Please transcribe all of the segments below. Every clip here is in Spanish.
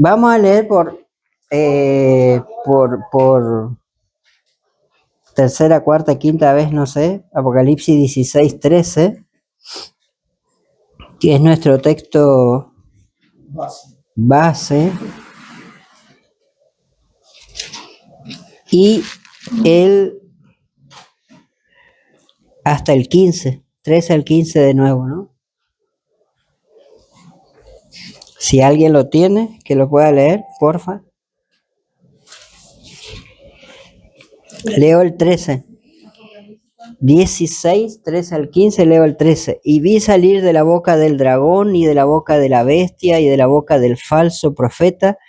Vamos a leer por tercera, cuarta, quinta vez, no sé, Apocalipsis 16:13, que es nuestro texto base, y hasta el 15, 13 al 15 de nuevo, ¿no? Si alguien lo tiene, que lo pueda leer, porfa. Leo el 13. 16, 13 al 15, leo el 13. Y vi salir de la boca del dragón y de la boca de la bestia y de la boca del falso profeta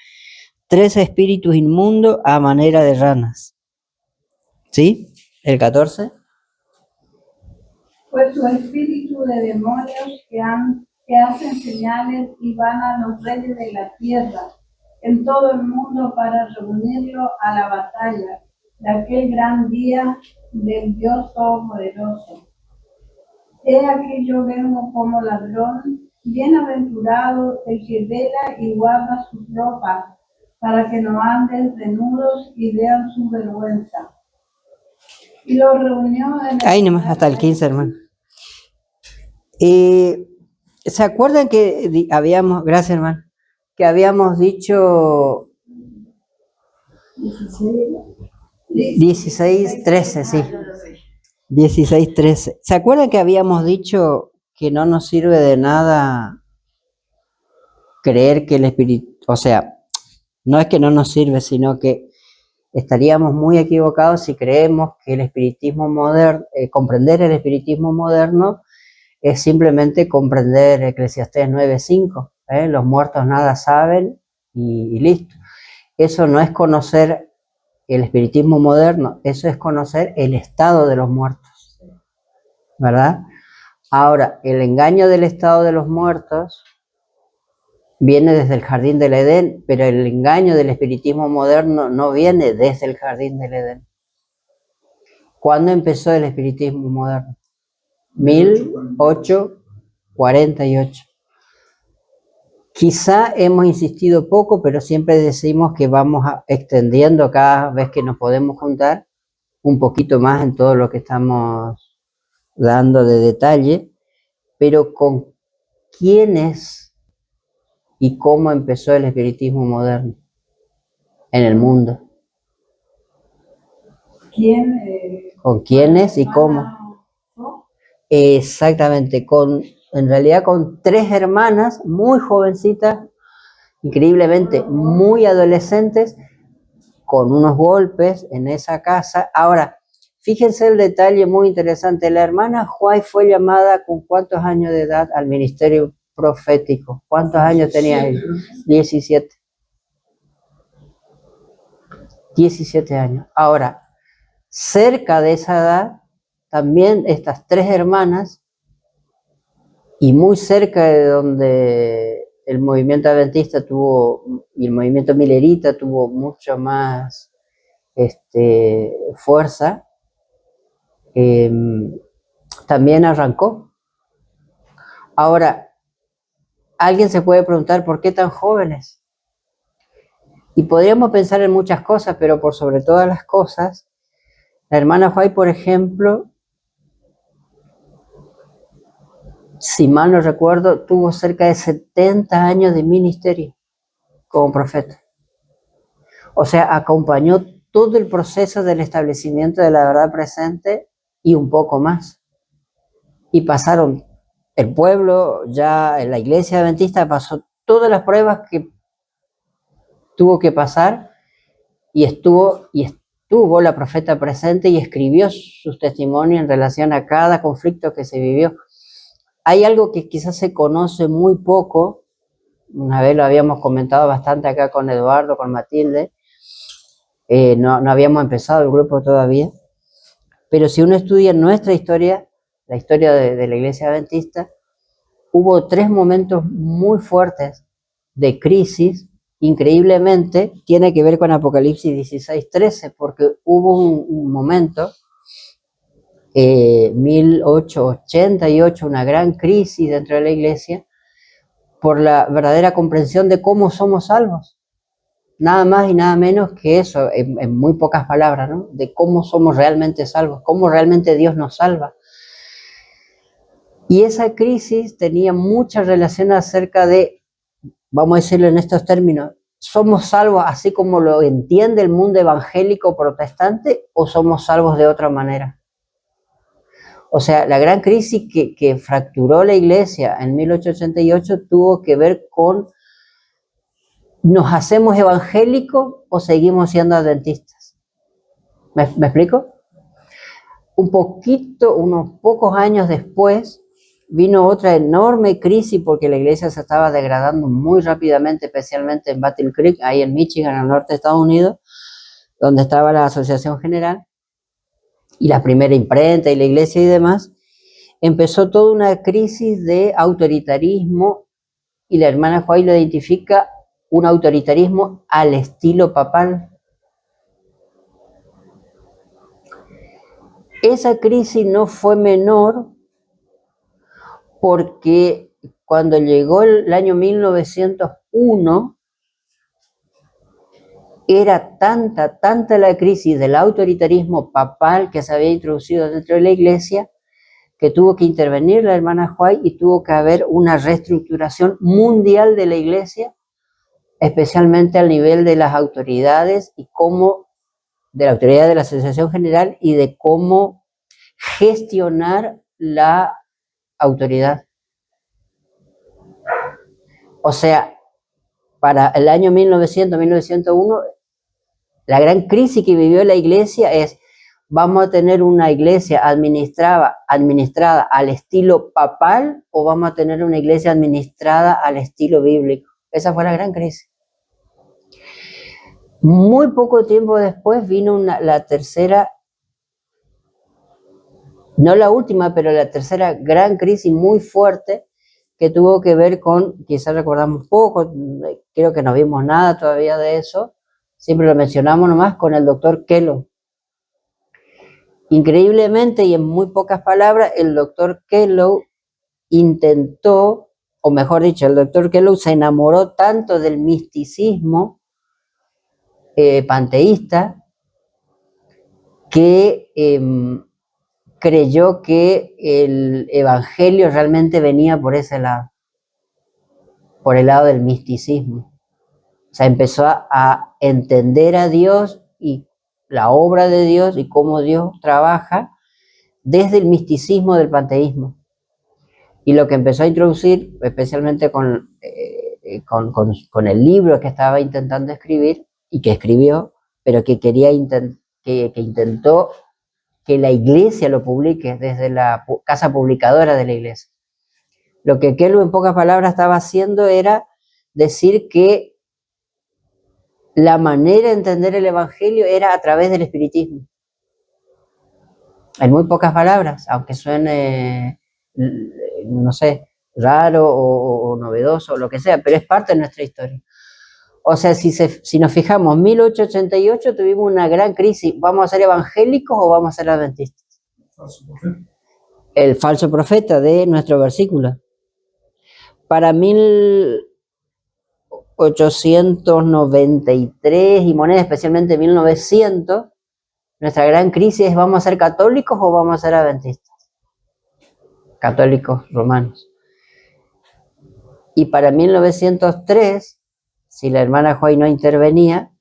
3 espíritus inmundos a manera de ranas. ¿Sí? El 14. Pues su espíritu de demonios que hacen señales y van a los reyes de la tierra en todo el mundo para reunirlo a la batalla de aquel gran día del Dios Todopoderoso. He aquí yo vengo como ladrón, bienaventurado el que vela y guarda sus ropas, para que no anden desnudos y vean su vergüenza. Y lo reunió en el... Ahí nomás, hasta el 15, hermano. ¿Se acuerdan que habíamos, gracias hermano, que habíamos dicho 16, 13, sí. 16, 13. ¿Se acuerdan que habíamos dicho que no nos sirve de nada creer que el espíritu, o sea, no es que no nos sirve, sino que estaríamos muy equivocados si creemos que el espiritismo moderno, comprender el espiritismo moderno es simplemente comprender Eclesiastés 9:5, los muertos nada saben y listo. Eso no es conocer el espiritismo moderno, eso es conocer el estado de los muertos, ¿verdad? Ahora, el engaño del estado de los muertos viene desde el jardín del Edén, pero el engaño del espiritismo moderno no viene desde el jardín del Edén. ¿Cuándo empezó el espiritismo moderno? 1848. Quizá hemos insistido poco, pero siempre decimos que vamos extendiendo cada vez que nos podemos juntar un poquito más en todo lo que estamos dando de detalle, pero con quiénes y cómo empezó el espiritismo moderno en el mundo. ¿Con quiénes y cómo? Exactamente, en realidad con 3 hermanas muy jovencitas, increíblemente muy adolescentes, con unos golpes en esa casa. Ahora, fíjense el detalle muy interesante. La hermana Huay fue llamada con ¿cuántos años de edad al ministerio profético? ¿Cuántos años tenía él? 17. 17 años. Ahora, cerca de esa edad, también estas 3 hermanas, y muy cerca de donde el movimiento adventista tuvo, y el movimiento milerita tuvo mucho más fuerza, también arrancó. Ahora, alguien se puede preguntar ¿por qué tan jóvenes? Y podríamos pensar en muchas cosas, pero por sobre todas las cosas, la hermana Huay, por ejemplo, si mal no recuerdo, tuvo cerca de 70 años de ministerio como profeta. O sea, acompañó todo el proceso del establecimiento de la verdad presente y un poco más. Y pasaron, el pueblo, ya en la iglesia adventista pasó todas las pruebas que tuvo que pasar y estuvo la profeta presente y escribió sus testimonios en relación a cada conflicto que se vivió. Hay algo que quizás se conoce muy poco, una vez lo habíamos comentado bastante acá con Eduardo, con Matilde, no habíamos empezado el grupo todavía, pero si uno estudia nuestra historia, la historia de la iglesia adventista, hubo 3 momentos muy fuertes de crisis, increíblemente, tiene que ver con Apocalipsis 16:13, porque hubo un momento, 1888, una gran crisis dentro de la iglesia, por la verdadera comprensión de cómo somos salvos. nada más y nada menos que eso, en muy pocas palabras, ¿no? De cómo somos realmente salvos, cómo realmente Dios nos salva. Y esa crisis tenía mucha relación acerca de, vamos a decirlo en estos términos, ¿somos salvos así como lo entiende el mundo evangélico protestante o somos salvos de otra manera? O sea, la gran crisis que fracturó la iglesia en 1888 tuvo que ver con ¿nos hacemos evangélicos o seguimos siendo adventistas? ¿Me explico? Un poquito, unos pocos años después, vino otra enorme crisis porque la iglesia se estaba degradando muy rápidamente, especialmente en Battle Creek, ahí en Michigan, al norte de Estados Unidos, donde estaba la Asociación General y la primera imprenta y la iglesia y demás. Empezó toda una crisis de autoritarismo y la hermana White lo identifica un autoritarismo al estilo papal. Esa crisis no fue menor porque cuando llegó el año 1901, era tanta la crisis del autoritarismo papal que se había introducido dentro de la iglesia, que tuvo que intervenir la hermana White y tuvo que haber una reestructuración mundial de la iglesia, especialmente al nivel de las autoridades y cómo, de la autoridad de la Asociación General y de cómo gestionar la autoridad. O sea, para el año 1900-1901, la gran crisis que vivió la iglesia es, ¿vamos a tener una iglesia administrada al estilo papal o vamos a tener una iglesia administrada al estilo bíblico? Esa fue la gran crisis. Muy poco tiempo después vino la tercera, no la última, pero la tercera gran crisis muy fuerte que tuvo que ver con, quizás recordamos poco, creo que no vimos nada todavía de eso, siempre lo mencionamos nomás, con el doctor Kellogg. Increíblemente y en muy pocas palabras, el doctor Kellogg intentó, o mejor dicho, el doctor Kellogg se enamoró tanto del misticismo panteísta que creyó que el evangelio realmente venía por ese lado, por el lado del misticismo. O sea, empezó a entender a Dios y la obra de Dios y cómo Dios trabaja desde el misticismo del panteísmo. Y lo que empezó a introducir, especialmente con el libro que estaba intentando escribir y que escribió, pero que intentó que la iglesia lo publique desde la casa publicadora de la iglesia. Lo que Kellogg en pocas palabras estaba haciendo era decir que la manera de entender el evangelio era a través del espiritismo. En muy pocas palabras, aunque suene, no sé, raro o novedoso o lo que sea, pero es parte de nuestra historia. O sea, si nos fijamos, 1888 tuvimos una gran crisis. ¿Vamos a ser evangélicos o vamos a ser adventistas? El falso profeta de nuestro versículo. Para 1893 y moneda, especialmente 1900, nuestra gran crisis es, ¿vamos a ser católicos o vamos a ser adventistas? Católicos romanos. Y para 1903, si la hermana White no intervenía,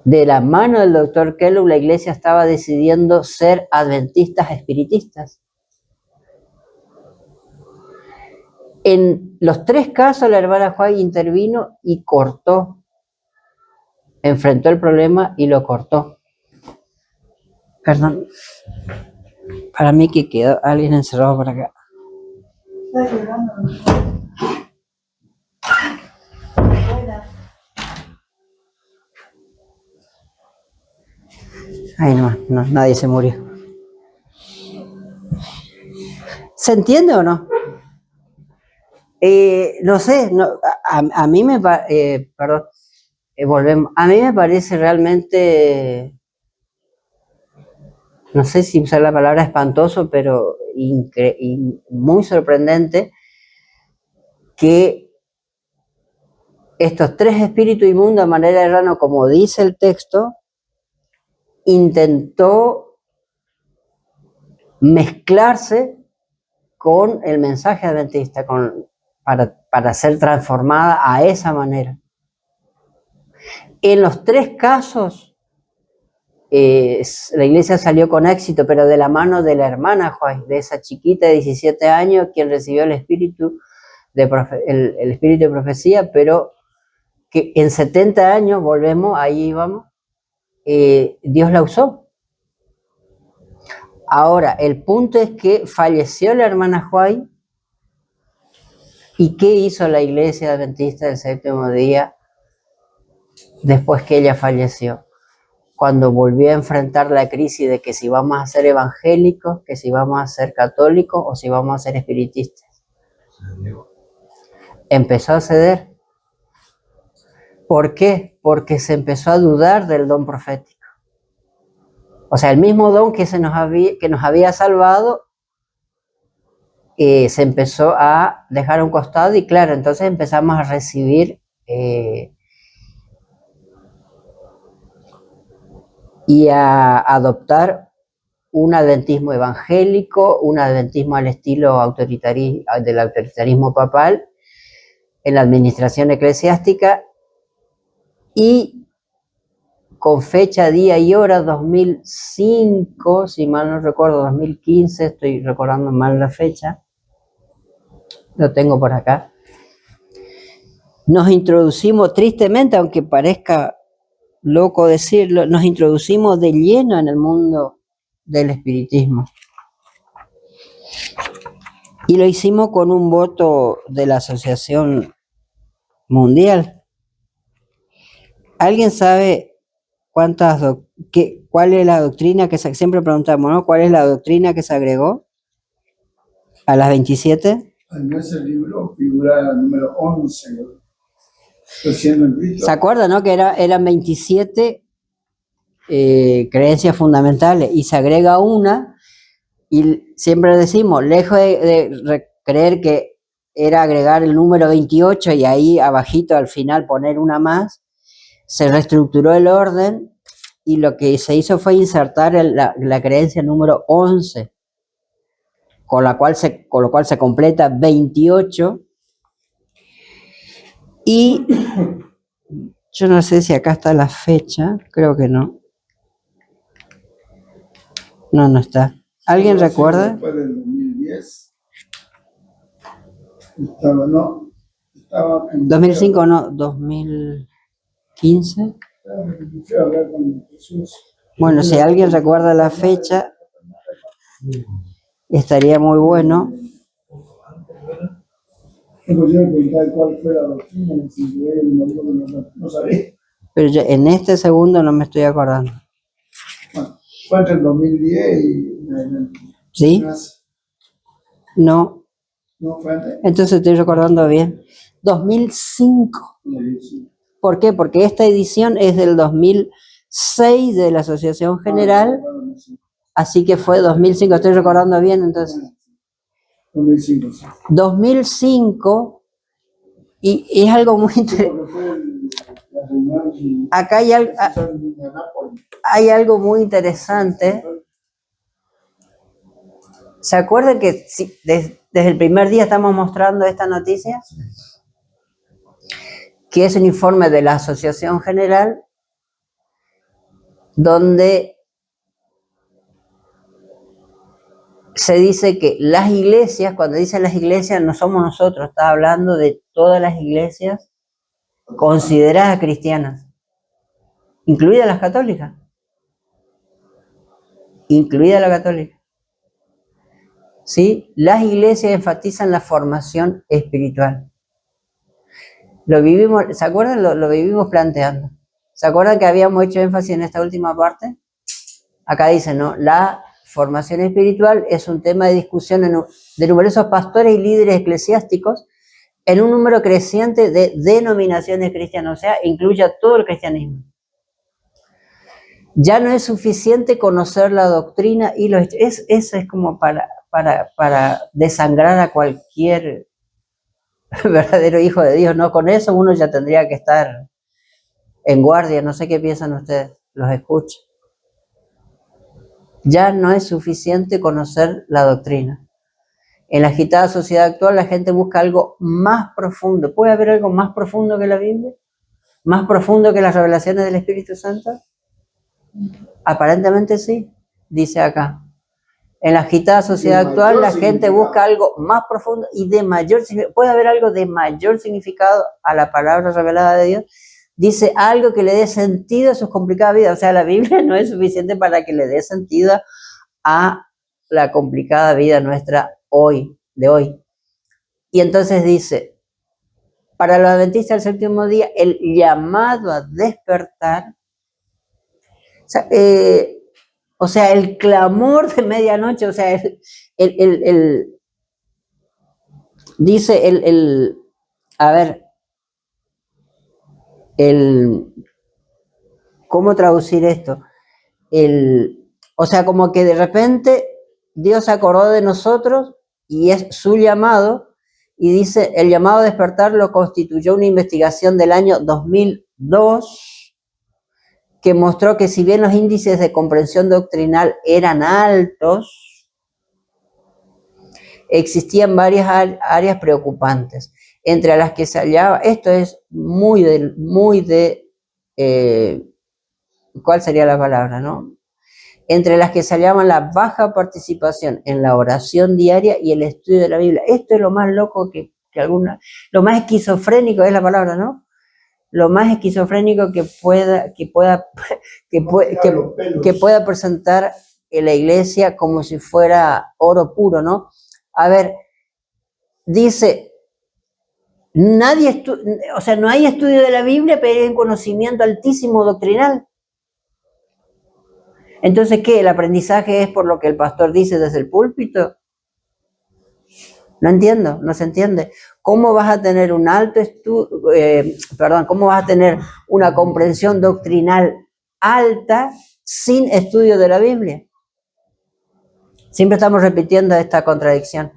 de la mano del doctor Kellogg, la iglesia estaba decidiendo ser adventistas espiritistas. En los tres casos, la hermana White intervino y cortó, enfrentó el problema y lo cortó. Perdón, para mí que quedó alguien encerrado por acá. Está llorando. Ay, no, nadie se murió. ¿Se entiende o no? No sé, a mí me perdón, volvemos. A mí me parece realmente, no sé si usar la palabra espantoso, pero muy sorprendente que estos tres espíritus inmundos de manera errada, como dice el texto, intentó mezclarse con el mensaje adventista, para ser transformada a esa manera. En los tres casos, la iglesia salió con éxito, pero de la mano de la hermana White, de esa chiquita de 17 años, quien recibió el espíritu el espíritu de profecía, pero que en 70 años, volvemos, ahí vamos, Dios la usó. Ahora, el punto es que falleció la hermana White, ¿y qué hizo la iglesia adventista del séptimo día después que ella falleció? Cuando volvió a enfrentar la crisis de que si vamos a ser evangélicos, que si vamos a ser católicos o si vamos a ser espiritistas. Empezó a ceder. ¿Por qué? Porque se empezó a dudar del don profético. O sea, el mismo don que nos había salvado, se empezó a dejar a un costado, y claro, entonces empezamos a recibir y a adoptar un adventismo evangélico, un adventismo al estilo del autoritarismo papal en la administración eclesiástica, y con fecha, día y hora 2005, si mal no recuerdo, 2015, estoy recordando mal la fecha, lo tengo por acá, nos introducimos, tristemente, aunque parezca loco decirlo, nos introducimos de lleno en el mundo del espiritismo. Y lo hicimos con un voto de la Asociación Mundial. ¿Alguien sabe cuál es la doctrina que siempre preguntamos, ¿no? ¿Cuál es la doctrina que se agregó a las 27? En ese libro figura el número 11. ¿Se acuerdan, no? Que eran 27 creencias fundamentales, y se agrega una, y siempre decimos, lejos de creer que era agregar el número 28 y ahí abajito al final poner una más, se reestructuró el orden y lo que se hizo fue insertar la creencia número 11, con lo cual se completa 28. Y yo no sé si acá está la fecha, creo que no. No está. ¿Alguien recuerda? Después del 2010. Estaba en 2005 no, 2015. Fui a hablar con Jesús. Bueno, si alguien recuerda la fecha, estaría muy bueno. Me pusieron a preguntar cuál fue la doctrina, no sabía. Pero yo en este segundo no me estoy acordando. Bueno, fue entre el 2010 y... ¿Sí? No. ¿No fue antes? Entonces estoy recordando bien. 2005. ¿Por qué? Porque esta edición es del 2006 de la Asociación General, así que fue 2005. Estoy recordando bien, entonces. 2005. 2005, y es algo muy interesante. Acá hay algo muy interesante. ¿Se acuerdan que desde el primer día estamos mostrando esta noticia? Que es un informe de la Asociación General, donde se dice que las iglesias, cuando dicen las iglesias, no somos nosotros, está hablando de todas las iglesias consideradas cristianas, incluidas las católicas. Incluida la católica. ¿Sí? Las iglesias enfatizan la formación espiritual. Lo vivimos, ¿se acuerdan? Lo vivimos planteando. ¿Se acuerdan que habíamos hecho énfasis en esta última parte? Acá dice, ¿no? La formación espiritual es un tema de discusión de numerosos pastores y líderes eclesiásticos en un número creciente de denominaciones cristianas, o sea, incluye a todo el cristianismo. Ya no es suficiente conocer la doctrina y los hechos. Eso es como para desangrar a cualquier verdadero hijo de Dios. No, con eso uno ya tendría que estar en guardia. No sé qué piensan ustedes, los escucho. Ya no es suficiente conocer la doctrina. En la agitada sociedad actual la gente busca algo más profundo. ¿Puede haber algo más profundo que la Biblia? ¿Más profundo que las revelaciones del Espíritu Santo? Aparentemente sí, dice acá. En la agitada sociedad actual la gente busca algo más profundo y de mayor significado. ¿Puede haber algo de mayor significado a la palabra revelada de Dios? Dice algo que le dé sentido a sus complicadas vidas. O sea, la Biblia no es suficiente para que le dé sentido a la complicada vida nuestra hoy, de hoy. Y entonces dice, para los adventistas del séptimo día, el llamado a despertar, o sea, el clamor de medianoche, o sea, dice a ver, ¿cómo traducir esto? O sea, como que de repente Dios se acordó de nosotros y es su llamado, y dice, el llamado a despertar lo constituyó una investigación del año 2002 que mostró que si bien los índices de comprensión doctrinal eran altos, existían varias áreas preocupantes, entre las que se hallaba, esto es muy de ¿cuál sería la palabra, no? Entre las que se hallaban la baja participación en la oración diaria y el estudio de la Biblia. Esto es lo más loco lo más esquizofrénico es la palabra, ¿no? Lo más esquizofrénico que pueda presentar en la iglesia como si fuera oro puro, ¿no? A ver, dice, no hay estudio de la Biblia, pero hay un conocimiento altísimo doctrinal. Entonces, ¿qué? ¿El aprendizaje es por lo que el pastor dice desde el púlpito? No entiendo, no se entiende. ¿Cómo vas a tener cómo vas a tener una comprensión doctrinal alta sin estudio de la Biblia? Siempre estamos repitiendo esta contradicción.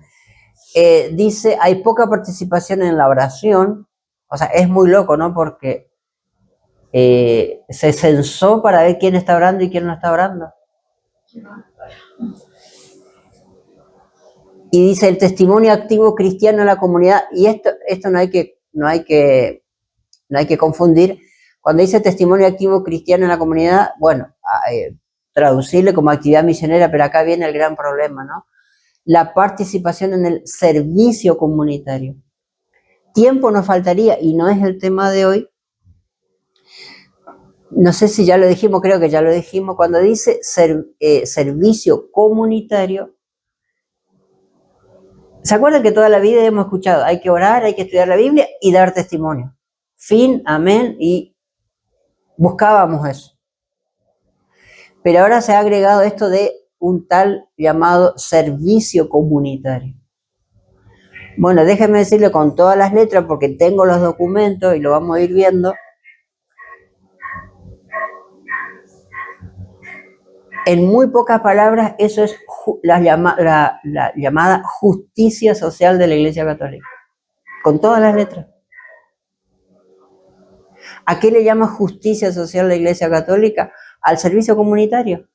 Dice, hay poca participación en la oración. O sea, es muy loco, ¿no? Porque se censó para ver quién está orando y quién no está orando. Y dice el testimonio activo cristiano en la comunidad, y esto no hay que confundir. Cuando dice testimonio activo cristiano en la comunidad, bueno, traducirle como actividad misionera, pero acá viene el gran problema, ¿no? La participación en el servicio comunitario. Tiempo nos faltaría, y no es el tema de hoy. No sé si ya lo dijimos, creo que ya lo dijimos. Cuando dice servicio comunitario, ¿se acuerdan que toda la vida hemos escuchado? Hay que orar, hay que estudiar la Biblia y dar testimonio. Fin, amén, y buscábamos eso. Pero ahora se ha agregado esto de un tal llamado servicio comunitario. Bueno, déjenme decirle con todas las letras, porque tengo los documentos y lo vamos a ir viendo. En muy pocas palabras, eso es la llamada justicia social de la Iglesia Católica. Con todas las letras. ¿A qué le llama justicia social la Iglesia Católica? Al servicio comunitario.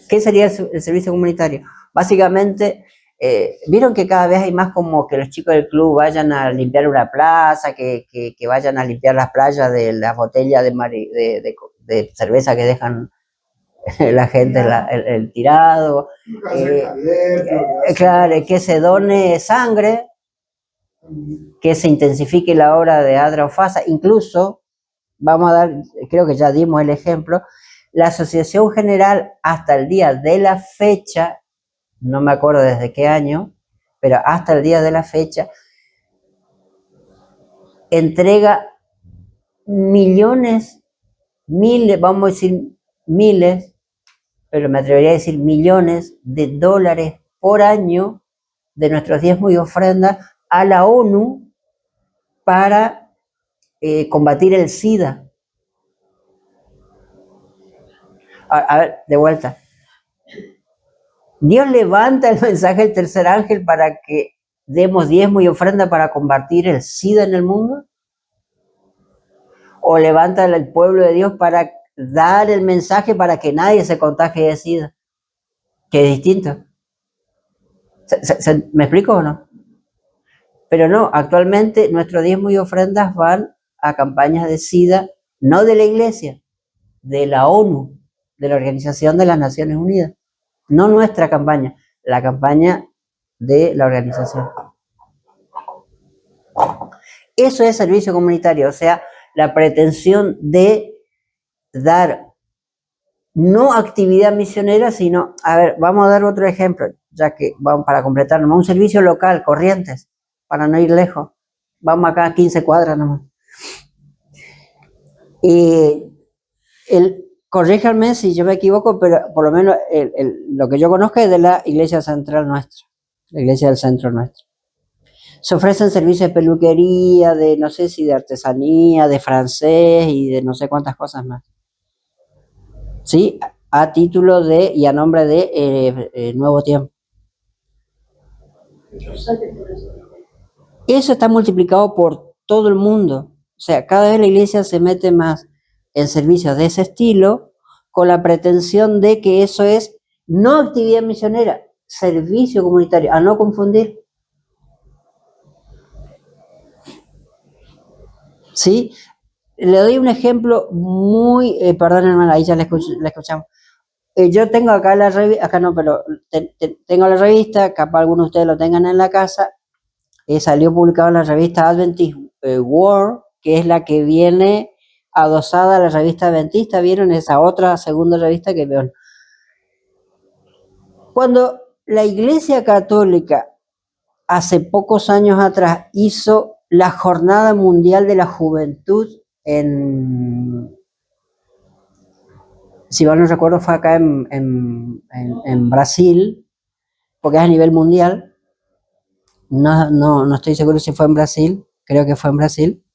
¿Qué sería el servicio comunitario? Básicamente, vieron que cada vez hay más como que los chicos del club vayan a limpiar una plaza, que vayan a limpiar las playas de las botellas de cerveza que dejan la gente, el tirado. Claro, que se done sangre, que se intensifique la obra de Adra Ofasa. Incluso, vamos a dar, creo que ya dimos el ejemplo, la Asociación General hasta el día de la fecha, no me acuerdo desde qué año, pero hasta el día de la fecha, entrega miles, vamos a decir miles, pero me atrevería a decir millones de dólares por año de nuestros diezmos y ofrendas a la ONU para combatir el SIDA. A ver, de vuelta. Dios levanta el mensaje del tercer ángel para que demos diezmo y ofrenda para combatir el SIDA en el mundo? ¿O levanta el pueblo de Dios para dar el mensaje para que nadie se contagie de SIDA? Que es distinto. ¿Me explico o no? Pero no, actualmente nuestros diezmos y ofrendas van a campañas de SIDA, no de la iglesia, de la ONU, de la Organización de las Naciones Unidas. No nuestra campaña, la campaña de la organización. Eso es servicio comunitario, o sea, la pretensión de dar no actividad misionera, sino, a ver, vamos a dar otro ejemplo, ya que vamos para completar, un servicio local, Corrientes, para no ir lejos. Vamos acá a 15 cuadras nomás. Corríjanme si yo me equivoco, pero por lo menos lo que yo conozco es de la iglesia central nuestra, la iglesia del centro nuestro. Se ofrecen servicios de peluquería, de no sé si de artesanía, de francés y de no sé cuántas cosas más. ¿Sí? A título de y a nombre de Nuevo Tiempo. Eso está multiplicado por todo el mundo. O sea, cada vez la iglesia se mete más en servicios de ese estilo con la pretensión de que eso es no actividad misionera, servicio comunitario, a no confundir. ¿Sí? Le doy un ejemplo muy, perdón hermana, ahí ya la escuchamos. Yo tengo acá la revista, acá no, pero tengo la revista, capaz algunos de ustedes lo tengan en la casa, salió publicado en la revista Adventist World, que es la que viene adosada a la revista Adventista, ¿vieron? Esa otra segunda revista que vieron. Cuando la Iglesia Católica hace pocos años atrás hizo la Jornada Mundial de la Juventud si mal no recuerdo fue acá en Brasil, porque es a nivel mundial. No estoy seguro si fue en Brasil, creo que fue en Brasil.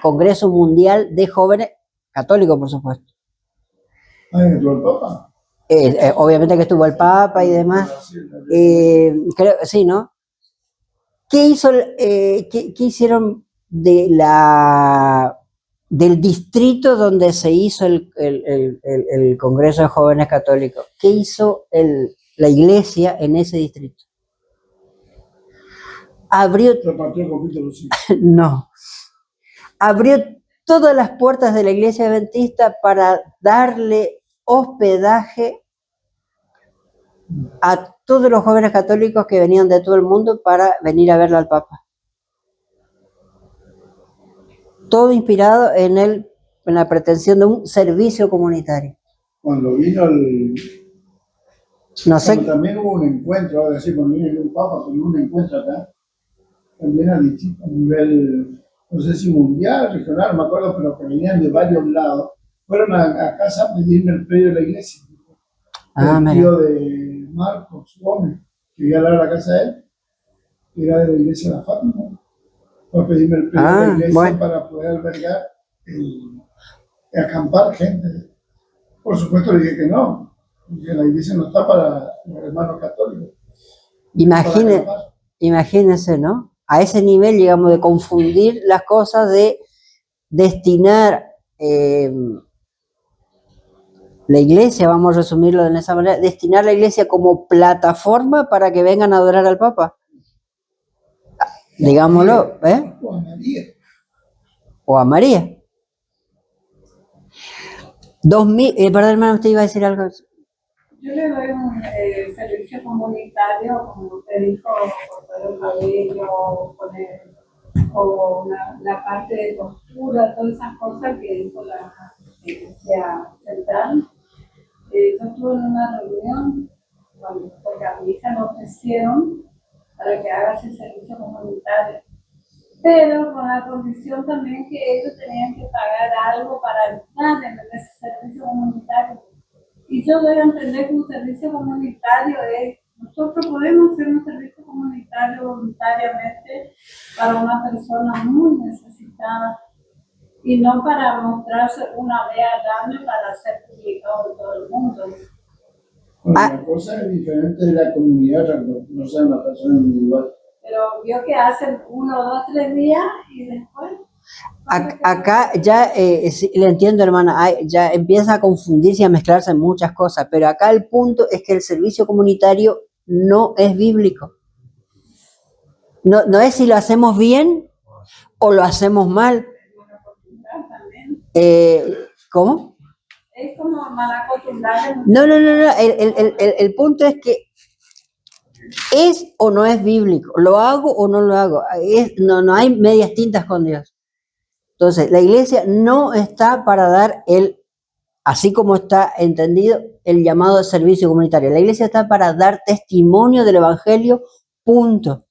Congreso Mundial de Jóvenes Católicos, por supuesto. ¿Estuvo el Papa? Obviamente que estuvo el Papa y demás. Creo, sí, ¿no? ¿Qué hicieron del distrito donde se hizo el Congreso de Jóvenes Católicos? ¿Qué hizo la iglesia en ese distrito? No. Abrió todas las puertas de la iglesia adventista para darle hospedaje a todos los jóvenes católicos que venían de todo el mundo para venir a verle al Papa. Todo inspirado en la pretensión de un servicio comunitario. Cuando vino no sé. También hubo un encuentro, ahora sí, cuando vino el Papa, pero hubo un encuentro acá, también a nivel, no sé si mundial, regional, no me acuerdo, pero que venían de varios lados. Fueron a casa a pedirme el predio de la iglesia. El tío de Marcos Gómez, que iba a hablar a la casa de él, que era de la iglesia de la Fátima. Fue a pedirme el predio de la iglesia para poder albergar y acampar gente. Por supuesto le dije que no, que la iglesia no está para los hermanos católicos. Imagínense, ¿no? A ese nivel llegamos de confundir las cosas, de destinar la iglesia, vamos a resumirlo de esa manera, destinar la iglesia como plataforma para que vengan a adorar al Papa. Digámoslo, ¿eh? O a María. O a María. Perdón, hermano, usted iba a decir algo. Yo le doy un servicio comunitario, como usted dijo, cortar el cabello, o la parte de costura, todas esas cosas que hizo la iglesia central. Yo estuve en una reunión porque a mi hija me ofrecieron para que haga ese servicio comunitario, pero con la condición también que ellos tenían que pagar algo para entrar en ese servicio comunitario. Y yo doy a entender que un servicio comunitario nosotros podemos hacer un servicio comunitario voluntariamente para una persona muy necesitada y no para mostrarse una vea grande para ser publicado en todo el mundo. Bueno, Ah, una cosa es diferente de la comunidad, no sea una persona individual. Pero vio que hacen 1, 2, 3 días y después. acá ya, sí, le entiendo, hermana, ya empieza a confundirse y a mezclarse en muchas cosas, pero acá el punto es que el servicio comunitario no es bíblico. No, no es si lo hacemos bien o lo hacemos mal. ¿Cómo? Es como mal acostumbrarse. No. El punto es que es o no es bíblico, lo hago o no lo hago. No hay medias tintas con Dios. Entonces, la iglesia no está para dar así como está entendido, el llamado de servicio comunitario. La iglesia está para dar testimonio del evangelio, punto.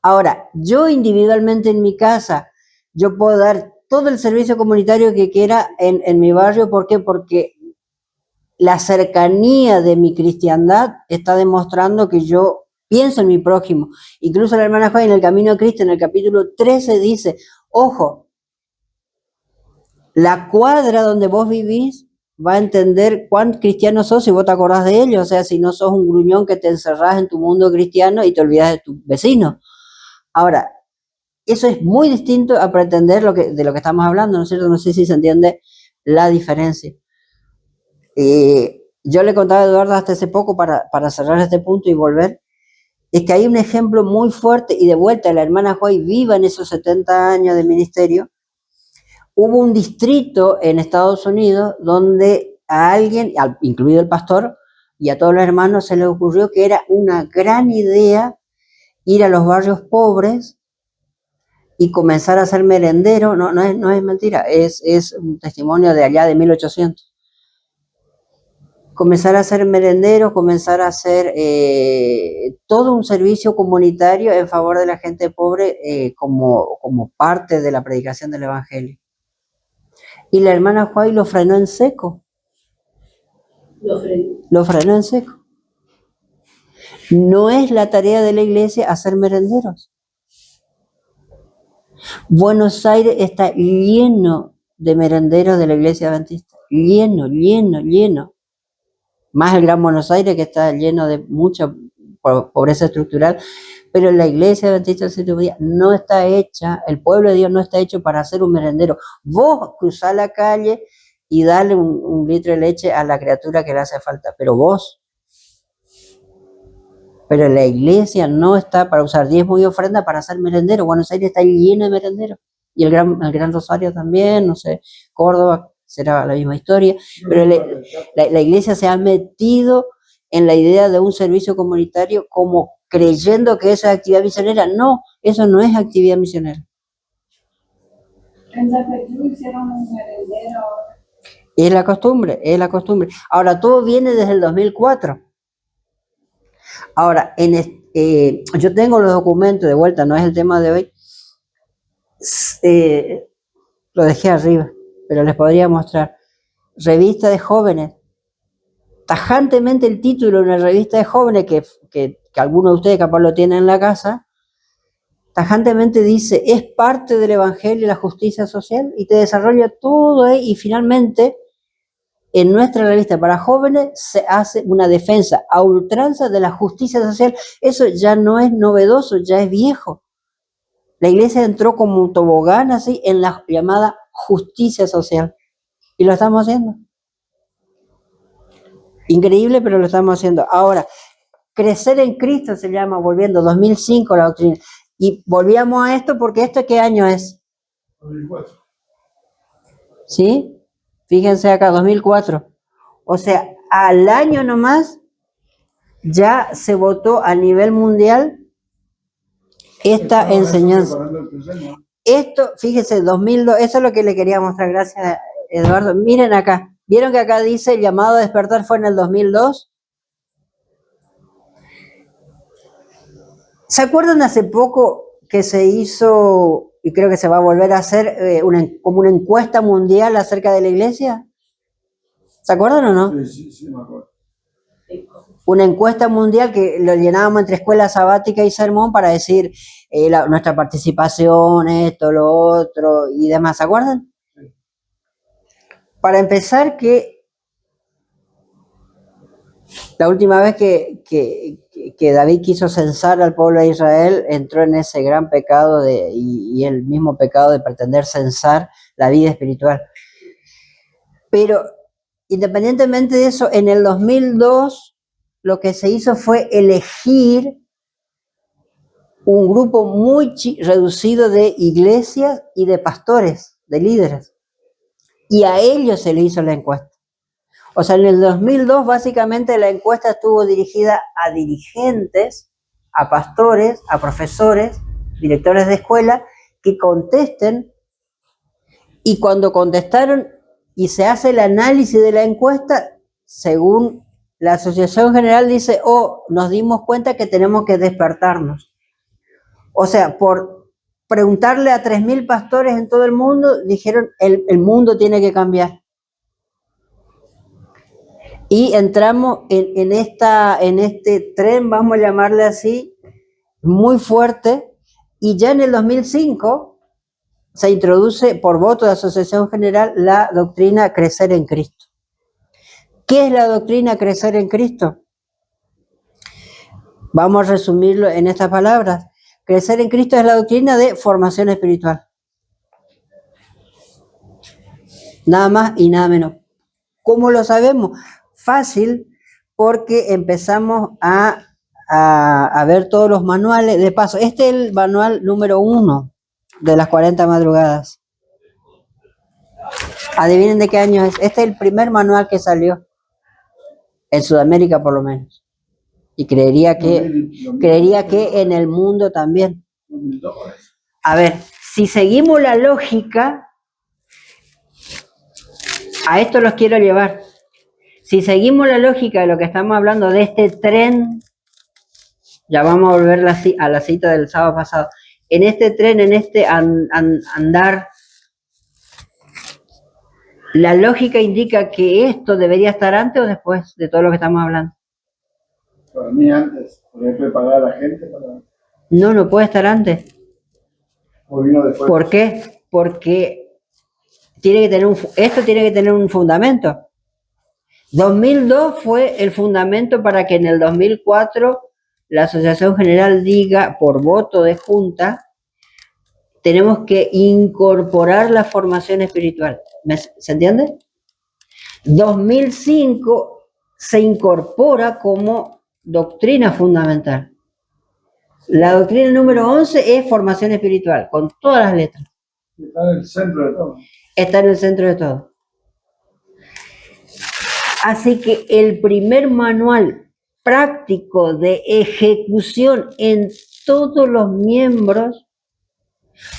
Ahora, yo individualmente en mi casa, yo puedo dar todo el servicio comunitario que quiera en mi barrio. ¿Por qué? Porque la cercanía de mi cristiandad está demostrando que yo pienso en mi prójimo. Incluso la hermana Juan en el Camino a Cristo, en el capítulo 13, dice, ojo, la cuadra donde vos vivís va a entender cuán cristiano sos si vos te acordás de ellos. O sea, si no sos un gruñón que te encerrás en tu mundo cristiano y te olvidás de tu vecino. Ahora, eso es muy distinto a pretender de lo que estamos hablando, ¿no es cierto? No sé si se entiende la diferencia. Yo le contaba a Eduardo hasta hace poco, para cerrar este punto y volver, es que hay un ejemplo muy fuerte, y de vuelta la hermana Joy viva en esos 70 años de ministerio. Hubo un distrito en Estados Unidos donde a alguien, incluido el pastor y a todos los hermanos, se les ocurrió que era una gran idea ir a los barrios pobres y comenzar a hacer merendero. No es mentira, es un testimonio de allá de 1800. Comenzar a hacer merenderos, comenzar a hacer todo un servicio comunitario en favor de la gente pobre, como parte de la predicación del evangelio. Y la hermana Juay lo frenó en seco. Lo frenó en seco. No es la tarea de la iglesia hacer merenderos. Buenos Aires está lleno de merenderos de la iglesia adventista. Lleno. Más el Gran Buenos Aires, que está lleno de mucha pobreza estructural. Pero la iglesia adventista del séptimo día no está hecha, el pueblo de Dios no está hecho para hacer un merendero. Vos cruzás la calle y dale un litro de leche a la criatura que le hace falta, pero vos. Pero la iglesia no está para usar diezmo y ofrenda para hacer merendero. Buenos Aires está lleno de merenderos. Y el Gran Rosario también, no sé, Córdoba será la misma historia. Pero la iglesia se ha metido en la idea de un servicio comunitario como creyendo que eso es actividad misionera. No, eso no es actividad misionera. En Zapetú hicieron un merendero. Es la costumbre. Ahora, todo viene desde el 2004. Ahora, yo tengo los documentos, de vuelta, no es el tema de hoy. Lo dejé arriba, pero les podría mostrar. Revista de jóvenes. Tajantemente el título de una revista de jóvenes, que algunos de ustedes capaz lo tienen en la casa, tajantemente dice, es parte del evangelio y la justicia social, y te desarrolla todo ahí. Y finalmente, en nuestra revista para jóvenes se hace una defensa a ultranza de la justicia social. Eso ya no es novedoso, ya es viejo. La iglesia entró como un tobogán así en la llamada justicia social, y lo estamos haciendo. Increíble, pero lo estamos haciendo. Ahora, crecer en Cristo se llama, volviendo, 2005 la doctrina. Y volvíamos a esto porque ¿esto qué año es? 2004. ¿Sí? Fíjense acá, 2004. O sea, al año nomás ya se votó a nivel mundial esta enseñanza. Esto, fíjense, 2002, eso es lo que le quería mostrar, gracias Eduardo. Miren acá, ¿vieron que acá dice el llamado a despertar fue en el 2002? ¿Se acuerdan hace poco que se hizo, y creo que se va a volver a hacer, como una encuesta mundial acerca de la iglesia? ¿Se acuerdan o no? Sí, me acuerdo. Una encuesta mundial que lo llenábamos entre escuela sabática y sermón para decir nuestra participación, esto, lo otro y demás. ¿Se acuerdan? Sí. Para empezar, que La última vez que David quiso censar al pueblo de Israel, entró en ese gran pecado y el mismo pecado de pretender censar la vida espiritual. Pero independientemente de eso, en el 2002 lo que se hizo fue elegir un grupo muy reducido de iglesias y de pastores, de líderes. Y a ellos se les hizo la encuesta. O sea, en el 2002 básicamente la encuesta estuvo dirigida a dirigentes, a pastores, a profesores, directores de escuela, que contesten. Y cuando contestaron y se hace el análisis de la encuesta, según la Asociación General dice, nos dimos cuenta que tenemos que despertarnos. O sea, por preguntarle a 3.000 pastores en todo el mundo, dijeron, el mundo tiene que cambiar. Y entramos en este tren, vamos a llamarle así, muy fuerte, y ya en el 2005 se introduce por voto de Asociación General la doctrina Crecer en Cristo. ¿Qué es la doctrina Crecer en Cristo? Vamos a resumirlo en estas palabras. Crecer en Cristo es la doctrina de formación espiritual. Nada más y nada menos. ¿Cómo lo sabemos? Fácil, porque empezamos a ver todos los manuales. De paso, este es el manual número 1 de las 40 madrugadas. Adivinen de qué año es. Este es el primer manual que salió. En Sudamérica, por lo menos. Y creería que en el mundo también. A ver, si seguimos la lógica, a esto los quiero llevar. Si seguimos la lógica de lo que estamos hablando de este tren, ya vamos a volver a la cita del sábado pasado. En este tren, en este andar, la lógica indica que esto debería estar antes o después de todo lo que estamos hablando. Para mí antes, poder preparar a la gente para... No puede estar antes. ¿O vino después? ¿Por qué? Porque esto tiene que tener un fundamento. 2002 fue el fundamento para que en el 2004 la Asociación General diga, por voto de junta, tenemos que incorporar la formación espiritual. ¿Se entiende? 2005 se incorpora como doctrina fundamental. La doctrina número 11 es formación espiritual, con todas las letras. Está en el centro de todo. Está en el centro de todo. Así que el primer manual práctico de ejecución en todos los miembros,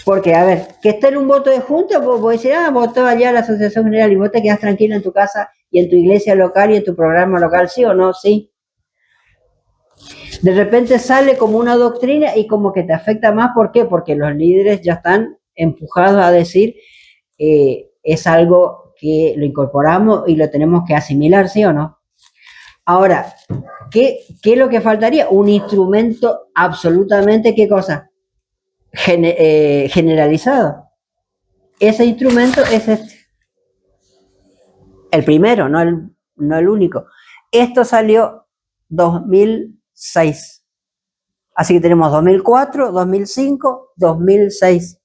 porque, a ver, que esté en un voto de junta, vos decís, votó allá la Asociación General y vos te quedás tranquilo en tu casa y en tu iglesia local y en tu programa local, ¿sí o no? Sí. De repente sale como una doctrina y como que te afecta más, ¿por qué? Porque los líderes ya están empujados a decir, es algo que lo incorporamos y lo tenemos que asimilar, ¿sí o no? Ahora, ¿qué es lo que faltaría? Un instrumento absolutamente, ¿qué cosa? Generalizado. Ese instrumento es este. El primero, no el único. Esto salió 2006. Así que tenemos 2004, 2005, 2006.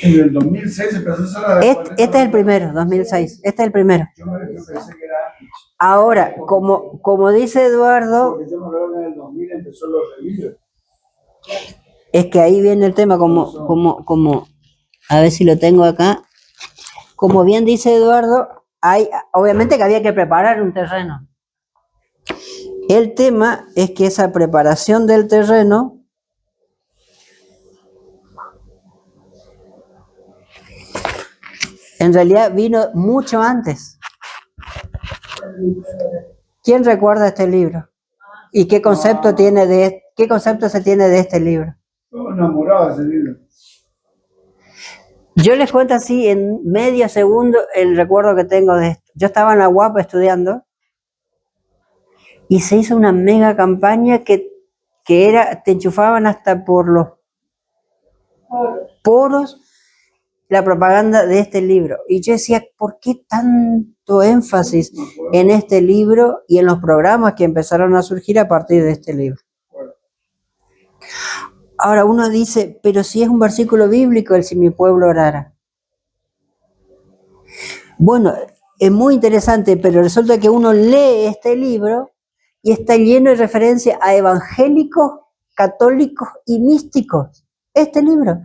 En el 2006 empezó a hacer Este es el primero, 2006. Este es el primero. Yo pensé que era antes. Ahora, como dice Eduardo... Porque yo me acuerdo que en el 2000 empezó los revivos. Es que ahí viene el tema, como a ver si lo tengo acá. Como bien dice Eduardo, obviamente que había que preparar un terreno. El tema es que esa preparación del terreno en realidad vino mucho antes. ¿Quién recuerda este libro? ¿Y qué concepto qué concepto se tiene de este libro? Estoy enamorado de ese libro. Yo les cuento así en medio segundo el recuerdo que tengo de esto. Yo estaba en la UAP estudiando y se hizo una mega campaña que te enchufaban hasta por los poros la propaganda de este libro. Y yo decía, ¿por qué tanto énfasis en este libro y en los programas que empezaron a surgir a partir de este libro? Ahora uno dice, pero si es un versículo bíblico el si mi pueblo orara. Bueno, es muy interesante, pero resulta que uno lee este libro y está lleno de referencia a evangélicos, católicos y místicos. Este libro.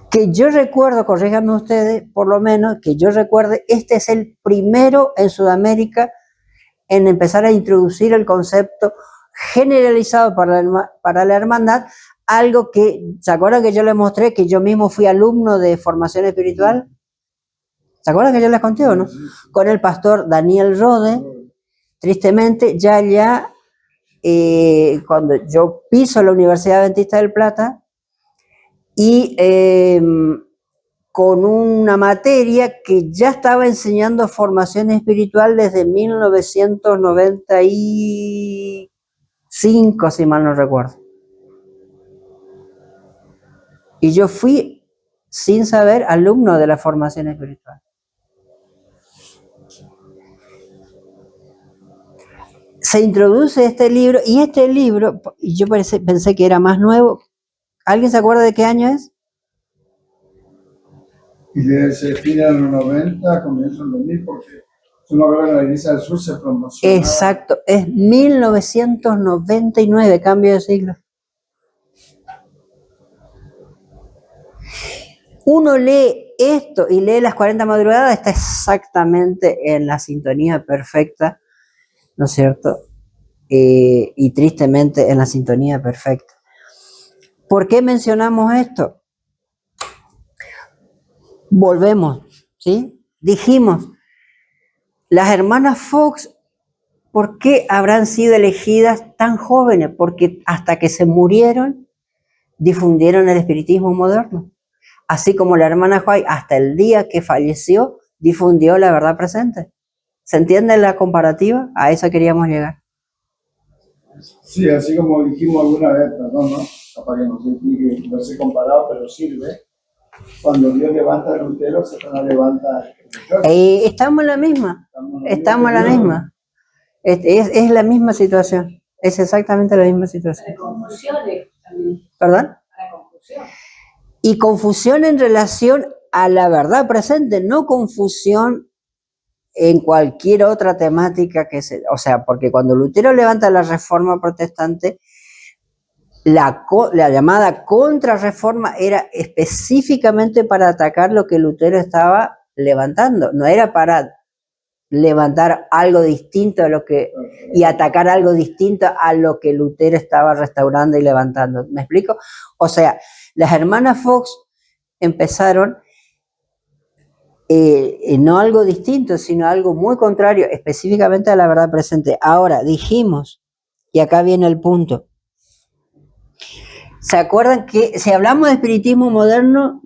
Que yo recuerdo, corríjanme ustedes, por lo menos, que yo recuerde, este es el primero en Sudamérica en empezar a introducir el concepto generalizado para la hermandad, algo que, ¿se acuerdan que yo les mostré que yo mismo fui alumno de formación espiritual? ¿Se acuerdan que yo les conté o no? Con el pastor Daniel Rode, tristemente, cuando yo piso la Universidad Adventista del Plata, y con una materia que ya estaba enseñando formación espiritual desde 1995, si mal no recuerdo. Y yo fui, sin saber, alumno de la formación espiritual. Se introduce este libro, y este libro, yo pensé que era más nuevo. ¿Alguien se acuerda de qué año es? Y desde ese fin de los 90, comienzo en 2000, porque yo me acuerdo que la Iglesia del Sur se promocionaba. Exacto, es 1999, cambio de siglo. Uno lee esto y lee las 40 madrugadas, está exactamente en la sintonía perfecta, ¿no es cierto? Y tristemente en la sintonía perfecta. ¿Por qué mencionamos esto? Volvemos, ¿sí? Dijimos, las hermanas Fox, ¿por qué habrán sido elegidas tan jóvenes? Porque hasta que se murieron, difundieron el espiritismo moderno. Así como la hermana White, hasta el día que falleció, difundió la verdad presente. ¿Se entiende la comparativa? A eso queríamos llegar. Sí, así como dijimos alguna vez, perdón, ¿no? Capaz que no se explique, no se comparado, pero sirve. Cuando Dios levanta a Lutero, Satanás levanta a estamos en la misma. Estamos en la misma. Es la misma situación. Es exactamente la misma situación. Para confusiones también. ¿Perdón? Para confusión. Y confusión en relación a la verdad presente, no confusión en cualquier otra temática o sea, porque cuando Lutero levanta la Reforma Protestante, la llamada contrarreforma era específicamente para atacar lo que Lutero estaba levantando, no era para levantar algo distinto a y atacar algo distinto a lo que Lutero estaba restaurando y levantando. ¿Me explico? O sea, las hermanas Fox empezaron no algo distinto, sino algo muy contrario, específicamente a la verdad presente. Ahora, dijimos, y acá viene el punto, ¿se acuerdan que si hablamos de espiritismo moderno,